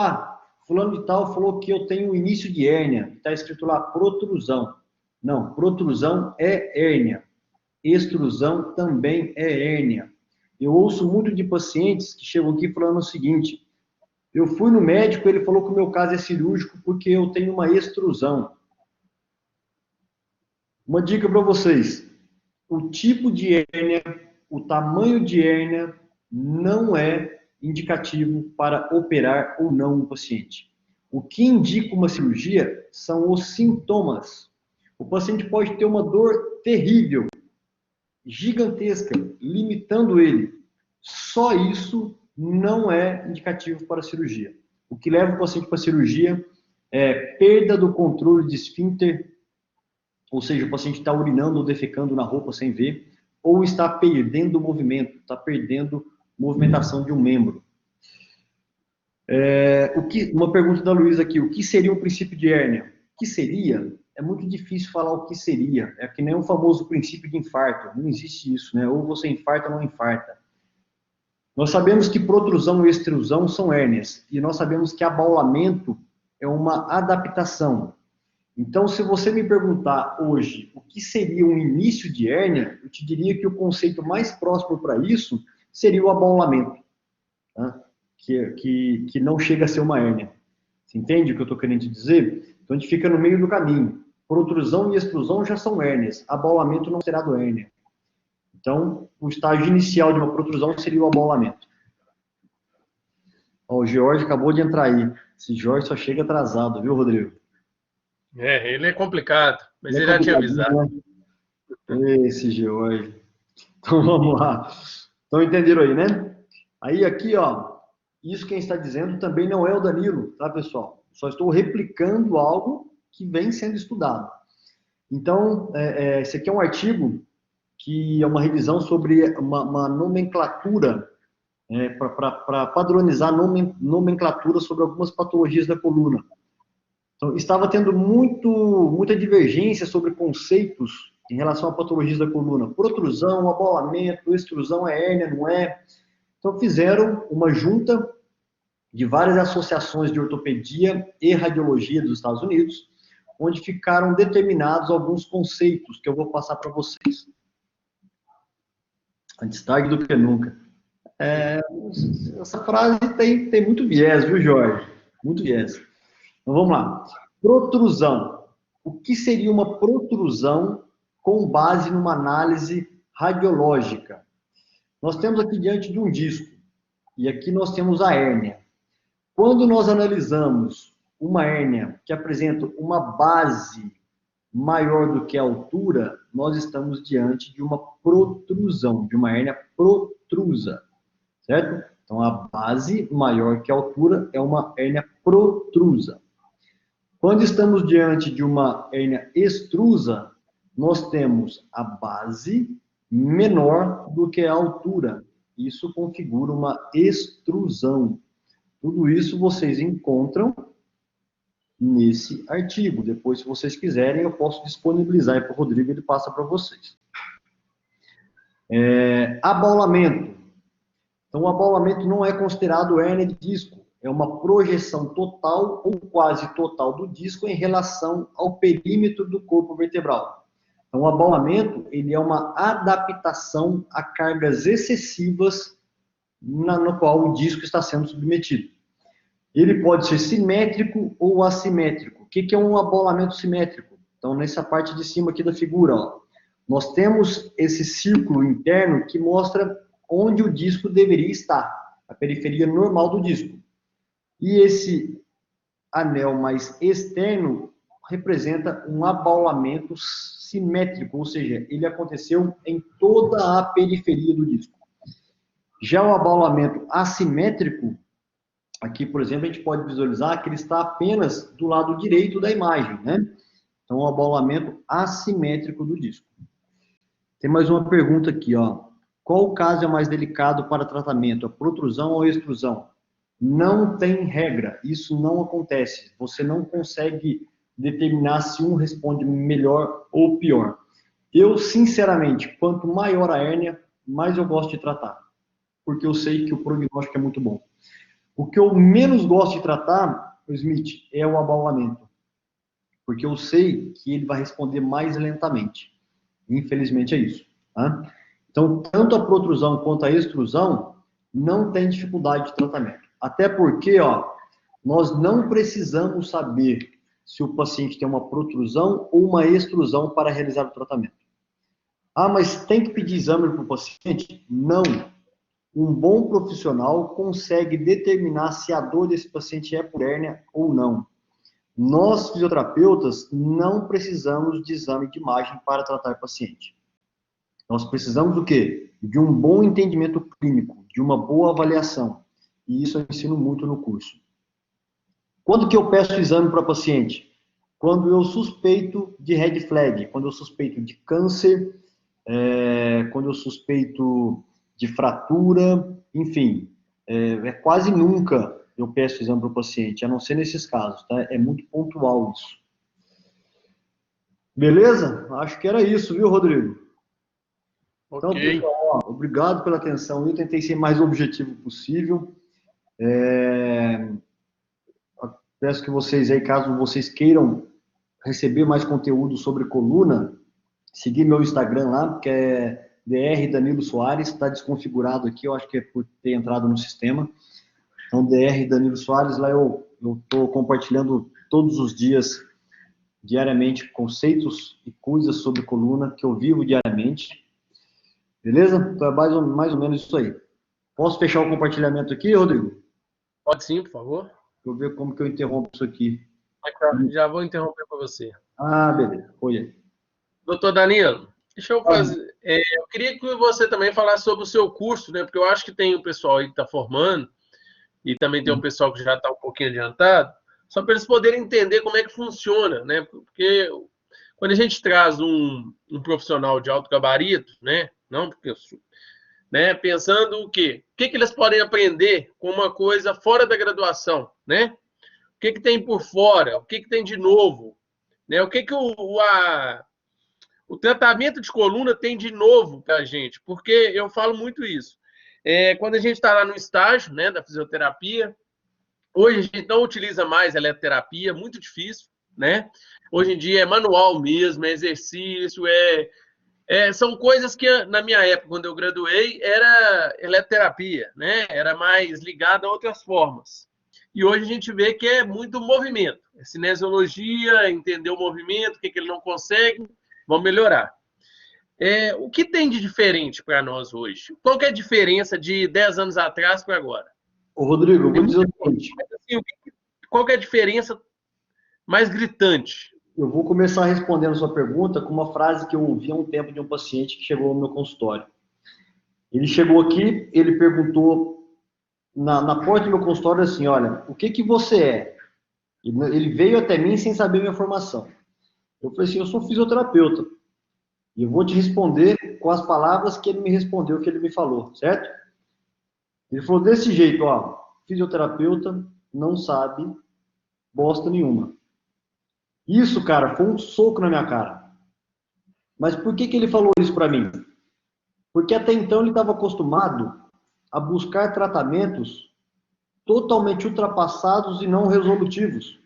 Fulano de tal falou que eu tenho início de hérnia. Está escrito lá protrusão. Não, protrusão é hérnia. Extrusão também é hérnia. Eu ouço muito de pacientes que chegam aqui falando o seguinte: eu fui no médico, ele falou que o meu caso é cirúrgico porque eu tenho uma extrusão. Uma dica para vocês: o tipo de hérnia, o tamanho de hérnia não é indicativo para operar ou não um paciente. O que indica uma cirurgia são os sintomas. O paciente pode ter uma dor terrível, gigantesca, limitando ele. Só isso não é indicativo para a cirurgia. O que leva o paciente para a cirurgia é perda do controle de esfíncter, ou seja, o paciente está urinando ou defecando na roupa sem ver, ou está perdendo movimento, está perdendo movimentação de um membro. Uma pergunta da Luísa aqui: o que seria um princípio de hérnia? O que seria? É muito difícil falar o que seria. É que nem o famoso princípio de infarto. Não existe isso, né? Ou você infarta ou não infarta. Nós sabemos que protrusão e extrusão são hérnias. E nós sabemos que abaulamento é uma adaptação. Então, se você me perguntar hoje o que seria um início de hérnia, eu te diria que o conceito mais próximo para isso seria o abaulamento, tá? Que não chega a ser uma hérnia. Você entende o que eu estou querendo te dizer? Então, a gente fica no meio do caminho. Protrusão e extrusão já são hérnias. Abaulamento não será do hérnia. Então, o estágio inicial de uma protrusão seria o abaulamento. O George acabou de entrar aí. Esse George só chega atrasado, viu, Rodrigo? Ele é complicado, mas ele já tinha avisado. Né? Esse George. Então, vamos lá. Então, entenderam aí, né? Aí, aqui, ó, isso quem está dizendo também não é o Danilo, tá, pessoal? Só estou replicando algo que vem sendo estudado. Então, esse aqui é um artigo que é uma revisão sobre uma nomenclatura, para padronizar nomenclatura sobre algumas patologias da coluna. Então, estava tendo muita divergência sobre conceitos em relação a patologias da coluna. Protrusão, abaulamento, extrusão é hérnia, não é? Então, fizeram uma junta de várias associações de ortopedia e radiologia dos Estados Unidos, onde ficaram determinados alguns conceitos que eu vou passar para vocês. Antes tarde do que nunca. Essa frase tem muito viés, viu, Jorge? Muito viés. Então, vamos lá. Protrusão. O que seria uma protrusão com base numa análise radiológica? Nós temos aqui diante de um disco, e aqui nós temos a hérnia. Quando nós analisamos uma hérnia que apresenta uma base maior do que a altura, nós estamos diante de uma protrusão, de uma hérnia protrusa, certo? Então, a base maior que a altura é uma hérnia protrusa. Quando estamos diante de uma hérnia extrusa, nós temos a base menor do que a altura. Isso configura uma extrusão. Tudo isso vocês encontram nesse artigo. Depois, se vocês quiserem, eu posso disponibilizar para o Rodrigo, ele passa para vocês. Abaulamento. Então, o abaulamento não é considerado hérnia de disco. É uma projeção total ou quase total do disco em relação ao perímetro do corpo vertebral. Então, o abaulamento, ele é uma adaptação a cargas excessivas no qual o disco está sendo submetido. Ele pode ser simétrico ou assimétrico. O que é um abaulamento simétrico? Então, nessa parte de cima aqui da figura, ó, nós temos esse círculo interno que mostra onde o disco deveria estar, a periferia normal do disco. E esse anel mais externo representa um abaulamento simétrico, ou seja, ele aconteceu em toda a periferia do disco. Já o abaulamento assimétrico, aqui, por exemplo, a gente pode visualizar que ele está apenas do lado direito da imagem, né? Então, o abaulamento assimétrico do disco. Tem mais uma pergunta aqui, ó. Qual o caso é mais delicado para tratamento, a protrusão ou a extrusão? Não tem regra, isso não acontece. Você não consegue determinar se um responde melhor ou pior. Eu, sinceramente, quanto maior a hérnia, mais eu gosto de tratar, porque eu sei que o prognóstico é muito bom. O que eu menos gosto de tratar, Smith, é o abaulamento, porque eu sei que ele vai responder mais lentamente. Infelizmente é isso. Tá? Então, tanto a protrusão quanto a extrusão não tem dificuldade de tratamento. Até porque, ó, nós não precisamos saber se o paciente tem uma protrusão ou uma extrusão para realizar o tratamento. Ah, mas tem que pedir exame para o paciente? Não. Um bom profissional consegue determinar se a dor desse paciente é por hérnia ou não. Nós, fisioterapeutas, não precisamos de exame de imagem para tratar o paciente. Nós precisamos do quê? De um bom entendimento clínico, de uma boa avaliação. E isso eu ensino muito no curso. Quando que eu peço exame para paciente? Quando eu suspeito de red flag, quando eu suspeito de câncer, quando eu suspeito de fratura, enfim. Quase nunca eu peço exame para o paciente, a não ser nesses casos, tá? É muito pontual isso. Beleza? Acho que era isso, viu, Rodrigo? Então, pessoal, obrigado pela atenção. Eu tentei ser mais objetivo possível. Peço que vocês aí, caso vocês queiram receber mais conteúdo sobre coluna, seguir meu Instagram lá, que é Dr. Danilo Soares, está desconfigurado aqui, eu acho que é por ter entrado no sistema. Então, Dr. Danilo Soares, lá eu estou compartilhando todos os dias, diariamente, conceitos e coisas sobre coluna que eu vivo diariamente. Beleza? Então, é mais ou menos isso aí. Posso fechar o compartilhamento aqui, Rodrigo? Pode sim, por favor. Deixa eu ver como que eu interrompo isso aqui. Já vou interromper para você. Ah, beleza. Foi aí. Doutor Danilo, deixa eu fazer... eu queria que você também falasse sobre o seu curso, né? Porque eu acho que tem o pessoal aí que está formando e também tem o pessoal que já está um pouquinho adiantado, só para eles poderem entender como é que funciona, né? Porque quando a gente traz um profissional de alto gabarito, né? Não porque né? Pensando o quê? O que eles podem aprender com uma coisa fora da graduação, né? O que tem por fora? O que tem de novo? Né? O que o tratamento de coluna tem de novo para a gente? Porque eu falo muito isso. Quando a gente está lá no estágio, né, da fisioterapia, Hoje a gente não utiliza mais eletroterapia, muito difícil, né? Hoje em dia é manual mesmo, é exercício, são coisas que na minha época, quando eu graduei, era eletroterapia, né? Era mais ligada a outras formas. E hoje a gente vê que é muito movimento. É cinesiologia, entender o movimento, o que ele não consegue, vamos melhorar. O que tem de diferente para nós hoje? Qual que é a diferença de 10 anos atrás para agora? Ô, Rodrigo, eu vou dizer o seguinte. Mas, assim, qual que é a diferença mais gritante? Eu vou começar respondendo a sua pergunta com uma frase que eu ouvi há um tempo de um paciente que chegou no meu consultório. Ele chegou aqui, ele perguntou na porta do meu consultório assim, olha, o que você é? Ele veio até mim sem saber minha formação. Eu falei assim, eu sou fisioterapeuta. E eu vou te responder com as palavras que ele me respondeu, que ele me falou, certo? Ele falou desse jeito, ó, fisioterapeuta não sabe bosta nenhuma. Isso, cara, foi um soco na minha cara. Mas por que ele falou isso para mim? Porque até então ele estava acostumado a buscar tratamentos totalmente ultrapassados e não resolutivos,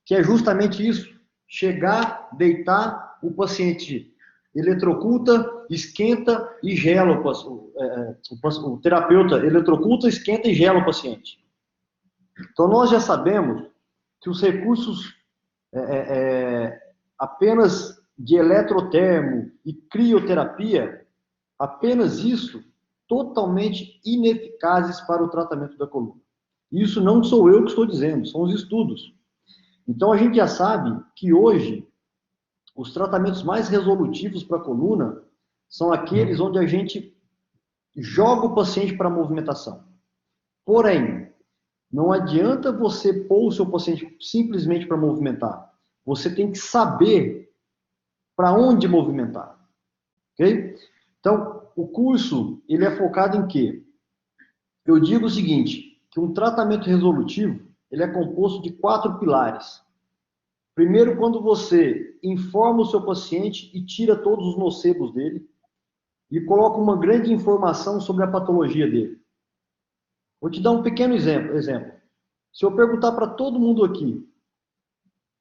que é justamente isso, chegar, deitar, o paciente eletrocuta, esquenta e gela o terapeuta eletrocuta, esquenta e gela o paciente. Então nós já sabemos que os recursos apenas de eletrotermo e crioterapia, apenas isso, totalmente ineficazes para o tratamento da coluna. Isso não sou eu que estou dizendo, são os estudos. Então a gente já sabe que hoje os tratamentos mais resolutivos para a coluna são aqueles onde a gente joga o paciente para a movimentação. Porém, não adianta você pôr o seu paciente simplesmente para movimentar. Você tem que saber para onde movimentar. Ok? Então, o curso, ele é focado em quê? Eu digo o seguinte, que um tratamento resolutivo, ele é composto de 4 pilares. Primeiro, quando você informa o seu paciente e tira todos os nocebos dele e coloca uma grande informação sobre a patologia dele. Vou te dar um pequeno exemplo. Se eu perguntar para todo mundo aqui,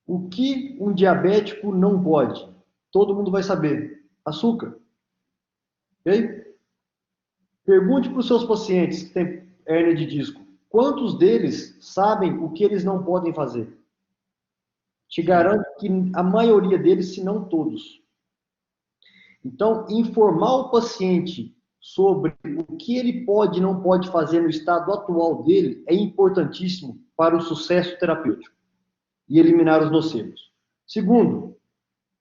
o que um diabético não pode? Todo mundo vai saber. Açúcar. Ok? Pergunte para os seus pacientes que têm hérnia de disco. Quantos deles sabem o que eles não podem fazer? Te garanto que a maioria deles, se não todos. Então, informar o paciente sobre o que ele pode e não pode fazer no estado atual dele é importantíssimo para o sucesso terapêutico e eliminar os nocebos. Segundo,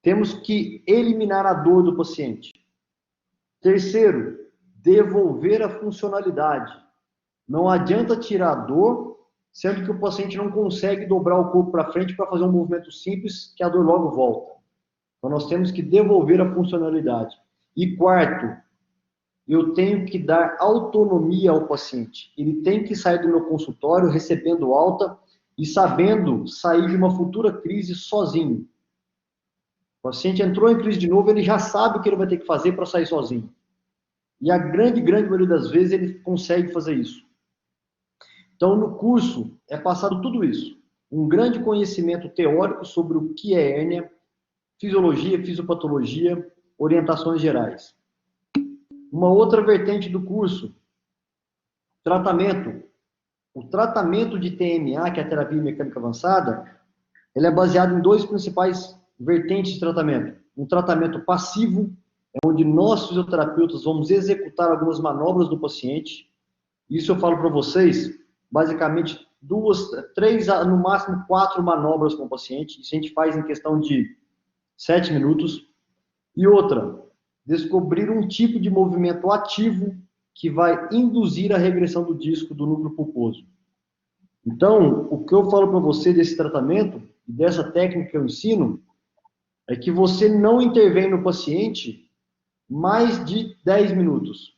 temos que eliminar a dor do paciente. Terceiro, devolver a funcionalidade. Não adianta tirar a dor, sendo que o paciente não consegue dobrar o corpo para frente para fazer um movimento simples, que a dor logo volta. Então, nós temos que devolver a funcionalidade. E quarto, eu tenho que dar autonomia ao paciente. Ele tem que sair do meu consultório recebendo alta e sabendo sair de uma futura crise sozinho. O paciente entrou em crise de novo, ele já sabe o que ele vai ter que fazer para sair sozinho. E a grande maioria das vezes ele consegue fazer isso. Então, no curso, é passado tudo isso. Um grande conhecimento teórico sobre o que é hérnia, fisiologia, fisiopatologia, orientações gerais. Uma outra vertente do curso, tratamento. O tratamento de TMA, que é a terapia mecânica avançada, ele é baseado em 2 principais vertentes de tratamento. Um tratamento passivo, onde nós, fisioterapeutas, vamos executar algumas manobras do paciente. Isso eu falo para vocês, basicamente 2, 3, no máximo 4 manobras com o paciente. Isso a gente faz em questão de 7 minutos. E outra, descobrir um tipo de movimento ativo que vai induzir a regressão do disco do núcleo pulposo. Então, o que eu falo para você desse tratamento e dessa técnica que eu ensino é que você não intervém no paciente mais de 10 minutos.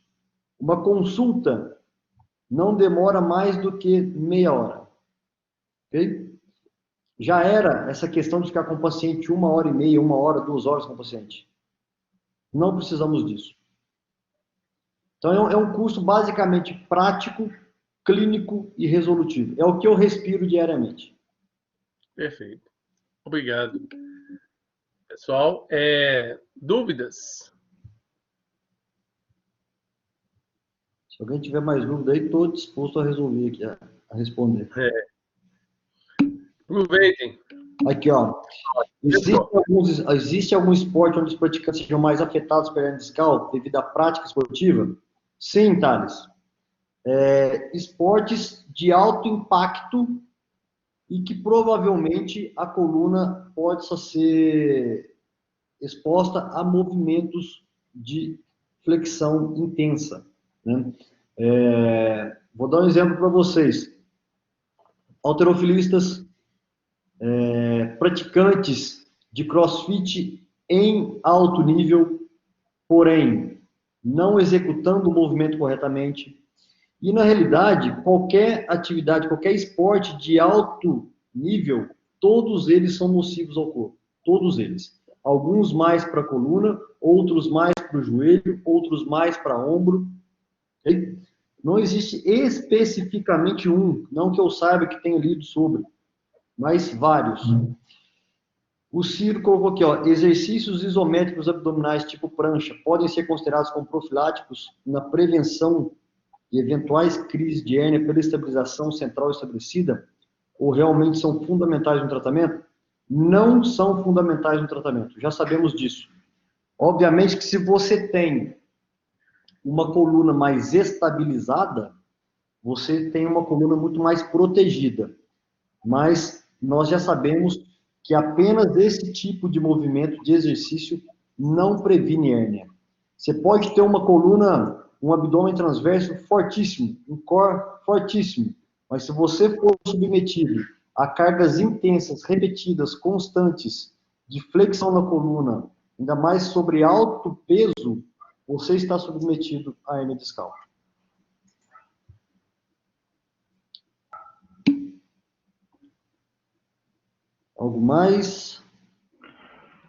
Uma consulta não demora mais do que meia hora. Ok? Já era essa questão de ficar com o paciente 1h30, 1 hora, 2 horas com o paciente. Não precisamos disso. Então, é um curso basicamente prático, clínico e resolutivo. É o que eu respiro diariamente. Perfeito. Obrigado. Pessoal, dúvidas? Se alguém tiver mais dúvida aí, estou disposto a resolver aqui, a responder. Aproveitem. Aqui, ó. Existe algum esporte onde os praticantes sejam mais afetados pela hernia discal devido à prática esportiva? Sim, Thales. Esportes de alto impacto e que provavelmente a coluna possa ser exposta a movimentos de flexão intensa, né? Vou dar um exemplo para vocês. Halterofilistas, praticantes de crossfit em alto nível, porém não executando o movimento corretamente. E, na realidade, qualquer atividade, qualquer esporte de alto nível, todos eles são nocivos ao corpo. Todos eles. Alguns mais para a coluna, outros mais para o joelho, outros mais para ombro. Okay? Não existe especificamente um, não que eu saiba que tenha lido sobre, mas vários. O Ciro colocou aqui, ó, exercícios isométricos abdominais tipo prancha podem ser considerados como profiláticos na prevenção de eventuais crises de hérnia pela estabilização central estabelecida, ou realmente são fundamentais no tratamento? Não são fundamentais no tratamento, já sabemos disso. Obviamente que se você tem uma coluna mais estabilizada, você tem uma coluna muito mais protegida. Mas nós já sabemos que apenas esse tipo de movimento de exercício não previne hérnia. Você pode ter uma coluna, um abdômen transverso fortíssimo, um core fortíssimo, mas se você for submetido a cargas intensas, repetidas, constantes, de flexão na coluna, ainda mais sobre alto peso, você está submetido à hérnia discal. Algo mais?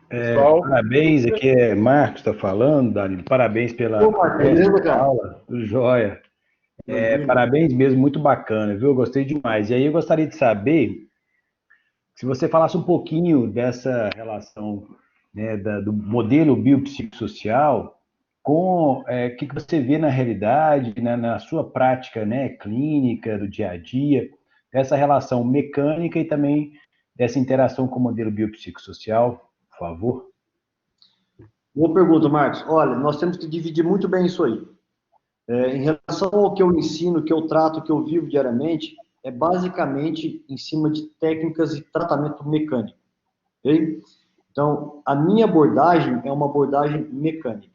Parabéns, aqui é Marcos, está falando, Danilo. Parabéns pela aula, joia. Parabéns mesmo, muito bacana, viu? Eu gostei demais. E aí eu gostaria de saber se você falasse um pouquinho dessa relação, né, do modelo biopsicossocial com o que você vê na realidade, né, na sua prática, né, clínica, do dia a dia, essa relação mecânica e também dessa interação com o modelo biopsicossocial. Por favor. Boa pergunta, Marcos. Olha, nós temos que dividir muito bem isso aí. Em relação ao que eu ensino, que eu trato, que eu vivo diariamente, é basicamente em cima de técnicas de tratamento mecânico. Okay? Então, a minha abordagem é uma abordagem mecânica.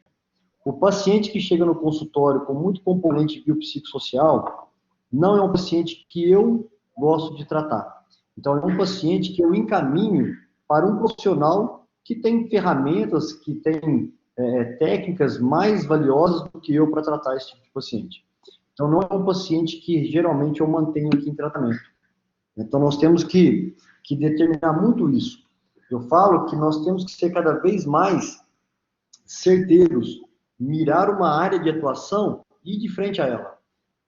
O paciente que chega no consultório com muito componente biopsicossocial não é um paciente que eu gosto de tratar. Então, é um paciente que eu encaminho para um profissional que tem ferramentas, que tem técnicas mais valiosas do que eu para tratar esse tipo de paciente. Então, não é um paciente que geralmente eu mantenho aqui em tratamento. Então, nós temos que determinar muito isso. Eu falo que nós temos que ser cada vez mais certeiros, mirar uma área de atuação e ir de frente a ela.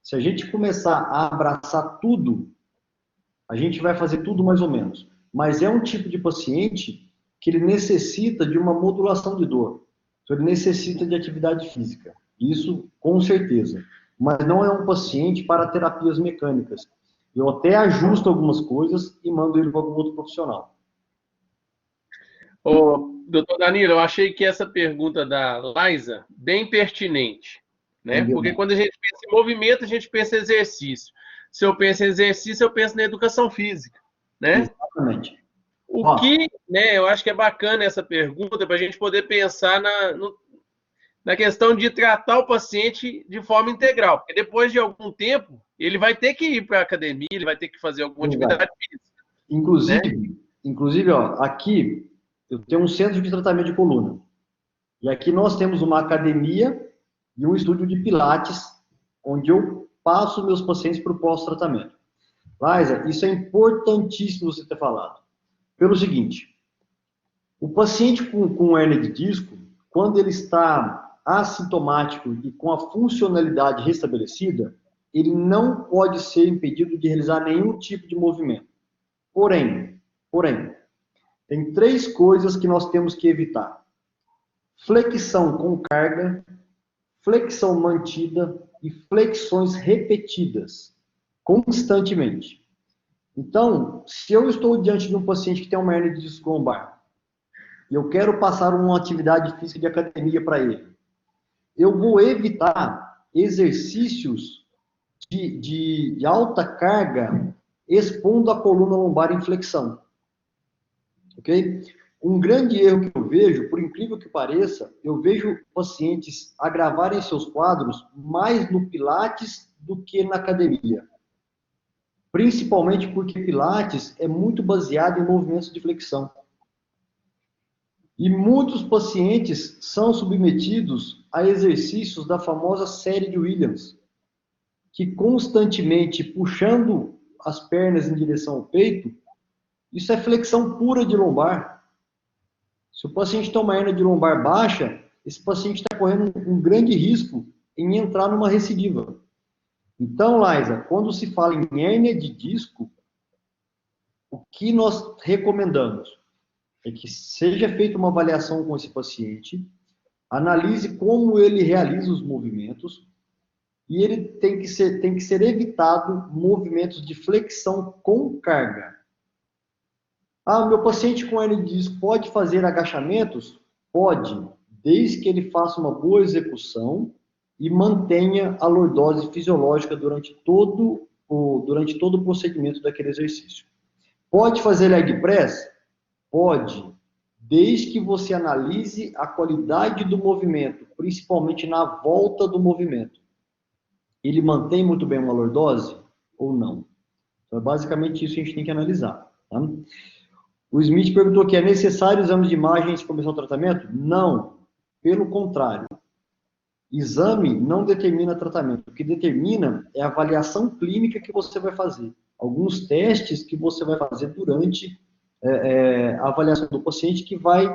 Se a gente começar a abraçar tudo, a gente vai fazer tudo mais ou menos. Mas é um tipo de paciente que ele necessita de uma modulação de dor. Então, ele necessita de atividade física. Isso, com certeza. Mas não é um paciente para terapias mecânicas. Eu até ajusto algumas coisas e mando ele para algum outro profissional. Doutor Danilo, eu achei que essa pergunta da Laisa bem pertinente, né? Porque quando a gente pensa em movimento, a gente pensa em exercício. Se eu penso em exercício, eu penso na educação física, né? Exatamente. Eu acho que é bacana essa pergunta para a gente poder pensar na questão de tratar o paciente de forma integral, porque depois de algum tempo, ele vai ter que ir para a academia, ele vai ter que fazer alguma atividade física. Inclusive, ó, aqui eu tenho um centro de tratamento de coluna. E aqui nós temos uma academia e um estúdio de pilates, onde eu passo meus pacientes para o pós-tratamento. Laisa, isso é importantíssimo você ter falado. Pelo seguinte, o paciente com hérnia de disco, quando ele está assintomático e com a funcionalidade restabelecida, ele não pode ser impedido de realizar nenhum tipo de movimento. Porém, tem 3 coisas que nós temos que evitar: flexão com carga, flexão mantida e flexões repetidas, constantemente. Então, se eu estou diante de um paciente que tem uma hernia de disco lombar, e eu quero passar uma atividade física de academia para ele, eu vou evitar exercícios de alta carga expondo a coluna lombar em flexão. Ok? Um grande erro que eu vejo, por incrível que pareça, eu vejo pacientes agravarem seus quadros mais no Pilates do que na academia. Principalmente porque Pilates é muito baseado em movimentos de flexão. E muitos pacientes são submetidos a exercícios da famosa série de Williams, que constantemente puxando as pernas em direção ao peito, isso é flexão pura de lombar. Se o paciente tem uma hernia de lombar baixa, esse paciente está correndo um grande risco em entrar numa recidiva. Então, Laisa, quando se fala em hernia de disco, o que nós recomendamos é que seja feita uma avaliação com esse paciente, analise como ele realiza os movimentos, e ele tem que ser evitado movimentos de flexão com carga. Ah, o meu paciente com hernia de disco pode fazer agachamentos? Pode, desde que ele faça uma boa execução e mantenha a lordose fisiológica durante todo o procedimento daquele exercício. Pode fazer leg press? Pode, desde que você analise a qualidade do movimento, principalmente na volta do movimento. Ele mantém muito bem uma lordose ou não? Então, é basicamente isso que a gente tem que analisar. Tá? O Smith perguntou que é necessário exames de imagem antes de começar o tratamento? Não, pelo contrário. Exame não determina tratamento. O que determina é a avaliação clínica que você vai fazer. Alguns testes que você vai fazer durante a avaliação do paciente que vai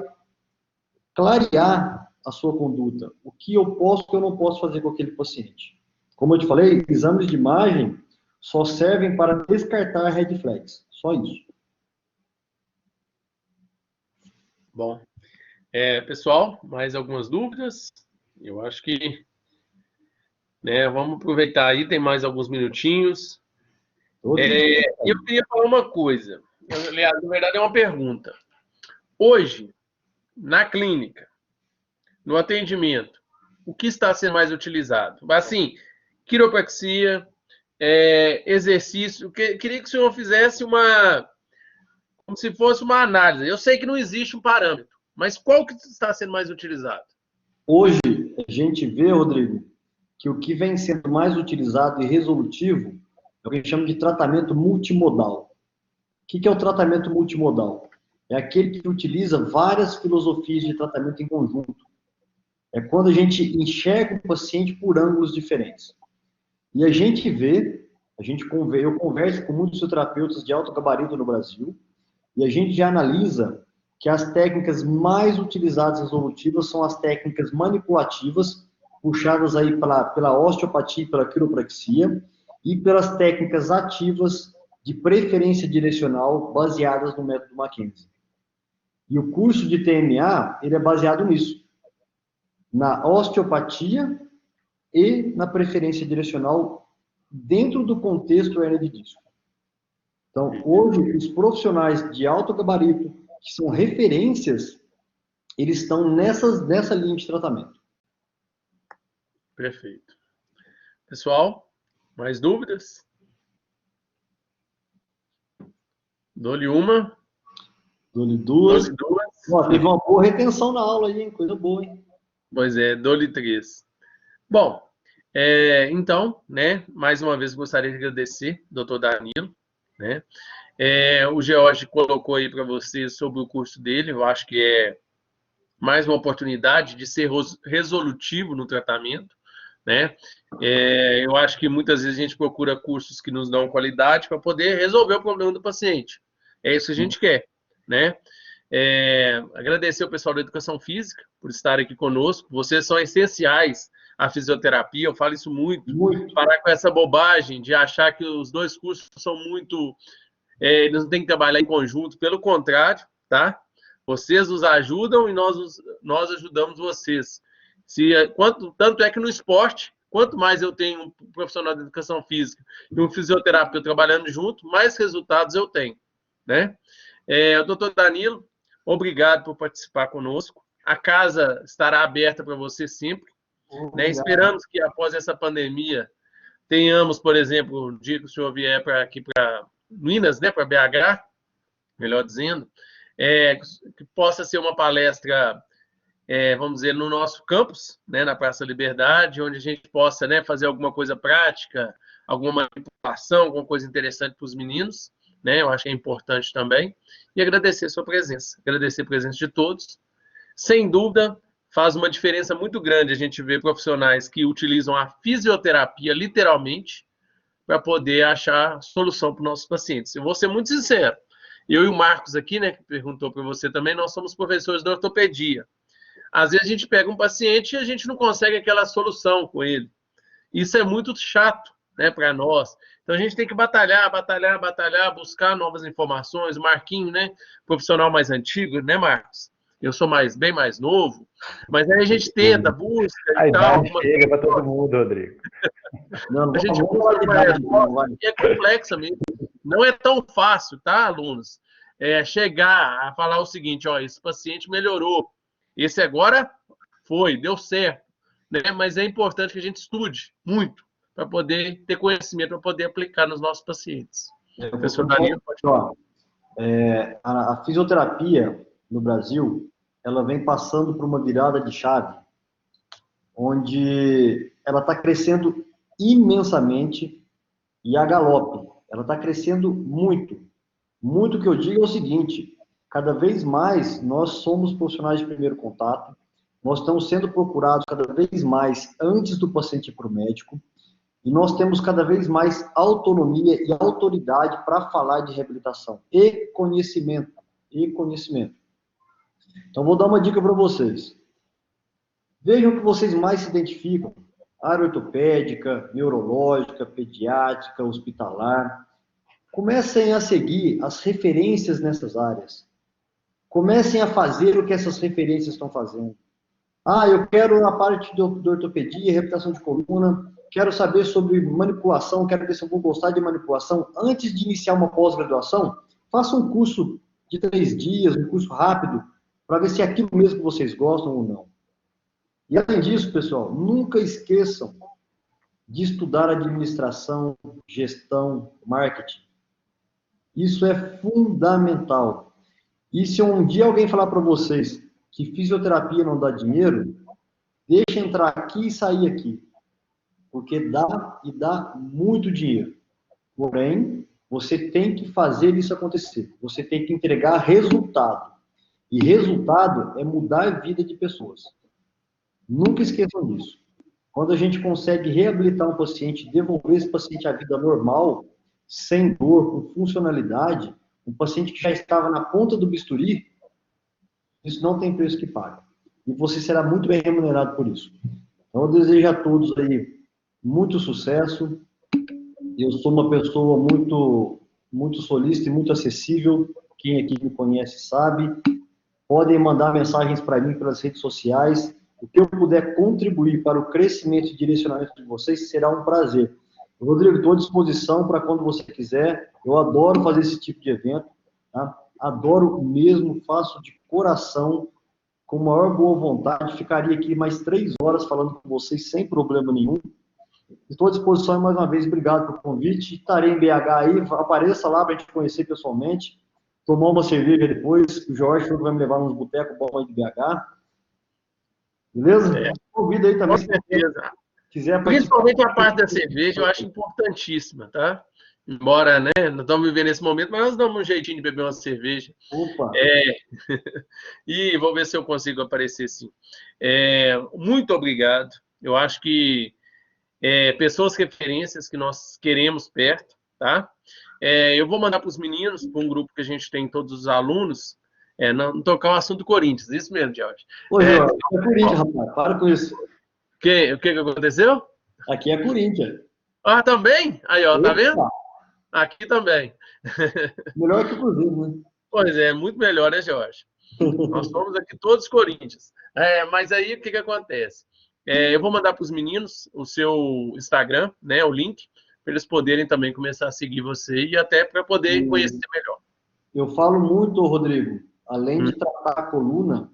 clarear a sua conduta. O que eu posso e o que eu não posso fazer com aquele paciente. Como eu te falei, exames de imagem só servem para descartar red flags. Só isso. Bom, pessoal, mais algumas dúvidas? Eu acho que, vamos aproveitar aí, tem mais alguns minutinhos. Eu queria falar uma coisa. Aliás, na verdade, é uma pergunta. Hoje, na clínica, no atendimento, o que está sendo mais utilizado? Assim, quiropraxia, exercício. Queria que o senhor fizesse como se fosse uma análise. Eu sei que não existe um parâmetro, mas qual que está sendo mais utilizado? Hoje, a gente vê, Rodrigo, que o que vem sendo mais utilizado e resolutivo é o que a gente chama de tratamento multimodal. O que é o tratamento multimodal? É aquele que utiliza várias filosofias de tratamento em conjunto. É quando a gente enxerga o paciente por ângulos diferentes. E a gente vê, eu converso com muitos fisioterapeutas de alto gabarito no Brasil, e a gente já analisa que as técnicas mais utilizadas resolutivas são as técnicas manipulativas, puxadas aí pela osteopatia e pela quiropraxia, e pelas técnicas ativas de preferência direcional baseadas no método Mackenzie. E o curso de TMA, ele é baseado nisso, na osteopatia e na preferência direcional dentro do contexto hernia de disco. Então, hoje, os profissionais de alto gabarito, que são referências, eles estão nessa linha de tratamento. Perfeito. Pessoal, mais dúvidas? Dou-lhe uma. Dou-lhe duas. Ó, teve uma boa retenção na aula aí, hein? Coisa boa, hein? Pois é, dou-lhe 3. Bom, então, mais uma vez gostaria de agradecer, doutor Danilo, o George colocou aí para vocês sobre o curso dele, eu acho que é mais uma oportunidade de ser resolutivo no tratamento, eu acho que muitas vezes a gente procura cursos que nos dão qualidade para poder resolver o problema do paciente. É isso que a gente quer, agradecer ao pessoal da Educação Física por estar aqui conosco. Vocês são essenciais a fisioterapia, eu falo isso muito. Parar com essa bobagem de achar que os dois cursos são muito... eles não têm que trabalhar em conjunto, pelo contrário, tá? Vocês nos ajudam e nós ajudamos vocês. Tanto é que no esporte, quanto mais eu tenho um profissional de educação física e um fisioterapeuta trabalhando junto, mais resultados eu tenho, né? Doutor Danilo, obrigado por participar conosco. A casa estará aberta para você sempre, né? Esperamos que após essa pandemia tenhamos, por exemplo, o dia que o senhor vier aqui para Minas, né, para BH, melhor dizendo, que possa ser uma palestra, vamos dizer, no nosso campus, né, na Praça Liberdade, onde a gente possa, né, fazer alguma coisa prática, alguma manipulação, alguma coisa interessante para os meninos, né, eu acho que é importante também, e agradecer a sua presença, agradecer a presença de todos. Sem dúvida, faz uma diferença muito grande a gente ver profissionais que utilizam a fisioterapia, literalmente, para poder achar solução para os nossos pacientes. Eu vou ser muito sincero, eu e o Marcos aqui, né, que perguntou para você também, nós somos professores de ortopedia. Às vezes a gente pega um paciente e a gente não consegue aquela solução com ele. Isso é muito chato, né, para nós. Então a gente tem que batalhar, buscar novas informações. O Marquinho, né, profissional mais antigo, né, Marcos? Eu sou bem mais novo, mas aí a gente tenta, busca e tal. Chega para todo mundo, Rodrigo. A gente busca uma resposta que é complexa mesmo. Não é tão fácil, tá, alunos? Chegar a falar o seguinte, ó, esse paciente melhorou, esse agora deu certo, né? Mas é importante que a gente estude muito para poder ter conhecimento, para poder aplicar nos nossos pacientes. Professor Danilo, pode falar. A fisioterapia no Brasil, ela vem passando por uma virada de chave, onde ela está crescendo imensamente e a galope. Ela está crescendo muito. Muito que eu digo é o seguinte, cada vez mais nós somos profissionais de primeiro contato, nós estamos sendo procurados cada vez mais antes do paciente ir para o médico, e nós temos cada vez mais autonomia e autoridade para falar de reabilitação e conhecimento. Então, vou dar uma dica para vocês. Vejam o que vocês mais se identificam. Área ortopédica, neurológica, pediátrica, hospitalar. Comecem a seguir as referências nessas áreas. Comecem a fazer o que essas referências estão fazendo. Eu quero a parte de ortopedia, reabilitação de coluna, quero saber sobre manipulação, quero ver se eu vou gostar de manipulação. Antes de iniciar uma pós-graduação, faça um curso de 3 dias, um curso rápido, para ver se é aquilo mesmo que vocês gostam ou não. E além disso, pessoal, nunca esqueçam de estudar administração, gestão, marketing. Isso é fundamental. E se um dia alguém falar para vocês que fisioterapia não dá dinheiro, deixa entrar aqui e sair aqui. Porque dá e dá muito dinheiro. Porém, você tem que fazer isso acontecer. Você tem que entregar resultado. E resultado é mudar a vida de pessoas. Nunca esqueçam disso. Quando a gente consegue reabilitar um paciente, devolver esse paciente à vida normal, sem dor, com funcionalidade, um paciente que já estava na ponta do bisturi, isso não tem preço que pague. E você será muito bem remunerado por isso. Então, eu desejo a todos aí muito sucesso. Eu sou uma pessoa muito solícita e muito acessível. Quem aqui me conhece sabe. Podem mandar mensagens para mim pelas redes sociais. O que eu puder contribuir para o crescimento e direcionamento de vocês será um prazer. Rodrigo, estou à disposição para quando você quiser. Eu adoro fazer esse tipo de evento. Tá? Adoro mesmo, faço de coração, com maior boa vontade. Ficaria aqui mais 3 horas falando com vocês sem problema nenhum. Estou à disposição mais uma vez. Obrigado pelo convite. Estarei em BH aí. Apareça lá para a gente conhecer pessoalmente. Tomar uma cerveja depois. O Jorge vai me levar nos botecos bons aí de BH. Beleza? Convido aí também. Com certeza. Quiser principalmente a parte da cerveja, eu acho importantíssima, tá? Embora, né, não estamos vivendo esse momento, mas nós damos um jeitinho de beber uma cerveja. Opa! E vou ver se eu consigo aparecer, sim. Muito obrigado. Eu acho que pessoas referências que nós queremos perto, tá? Eu vou mandar para os meninos, para um grupo que a gente tem todos os alunos, não tocar o assunto Corinthians, isso mesmo, Jorge. Ô, Jorge, é Corinthians, rapaz, para com isso. O que aconteceu? Aqui é Corinthians. Ah, também? Aí, ó, tá Eita. vendo? Aqui também. Melhor que o Cruzeiro, né? Pois é, muito melhor, né, Jorge? Nós somos aqui todos Corinthians. Mas aí, o que acontece? Eu vou mandar para os meninos o seu Instagram, né, o link, para eles poderem também começar a seguir você e até para poder conhecer melhor. Eu falo muito, Rodrigo, além de tratar a coluna,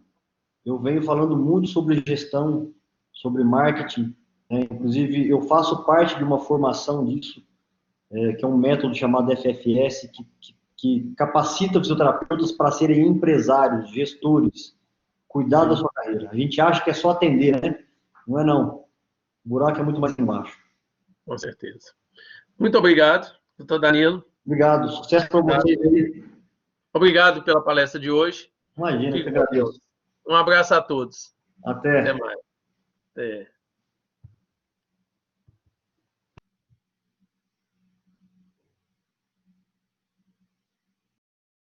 eu venho falando muito sobre gestão, sobre marketing, né? Inclusive, eu faço parte de uma formação disso, que é um método chamado FFS, que capacita fisioterapeutas para serem empresários, gestores, cuidar da sua carreira. A gente acha que é só atender, né? Não é não. O buraco é muito mais embaixo. Com certeza. Muito obrigado, doutor Danilo. Obrigado. Sucesso para vocês aí. Obrigado pela palestra de hoje. Imagina, que agradeço. Um abraço a todos. Até. Até mais. Até.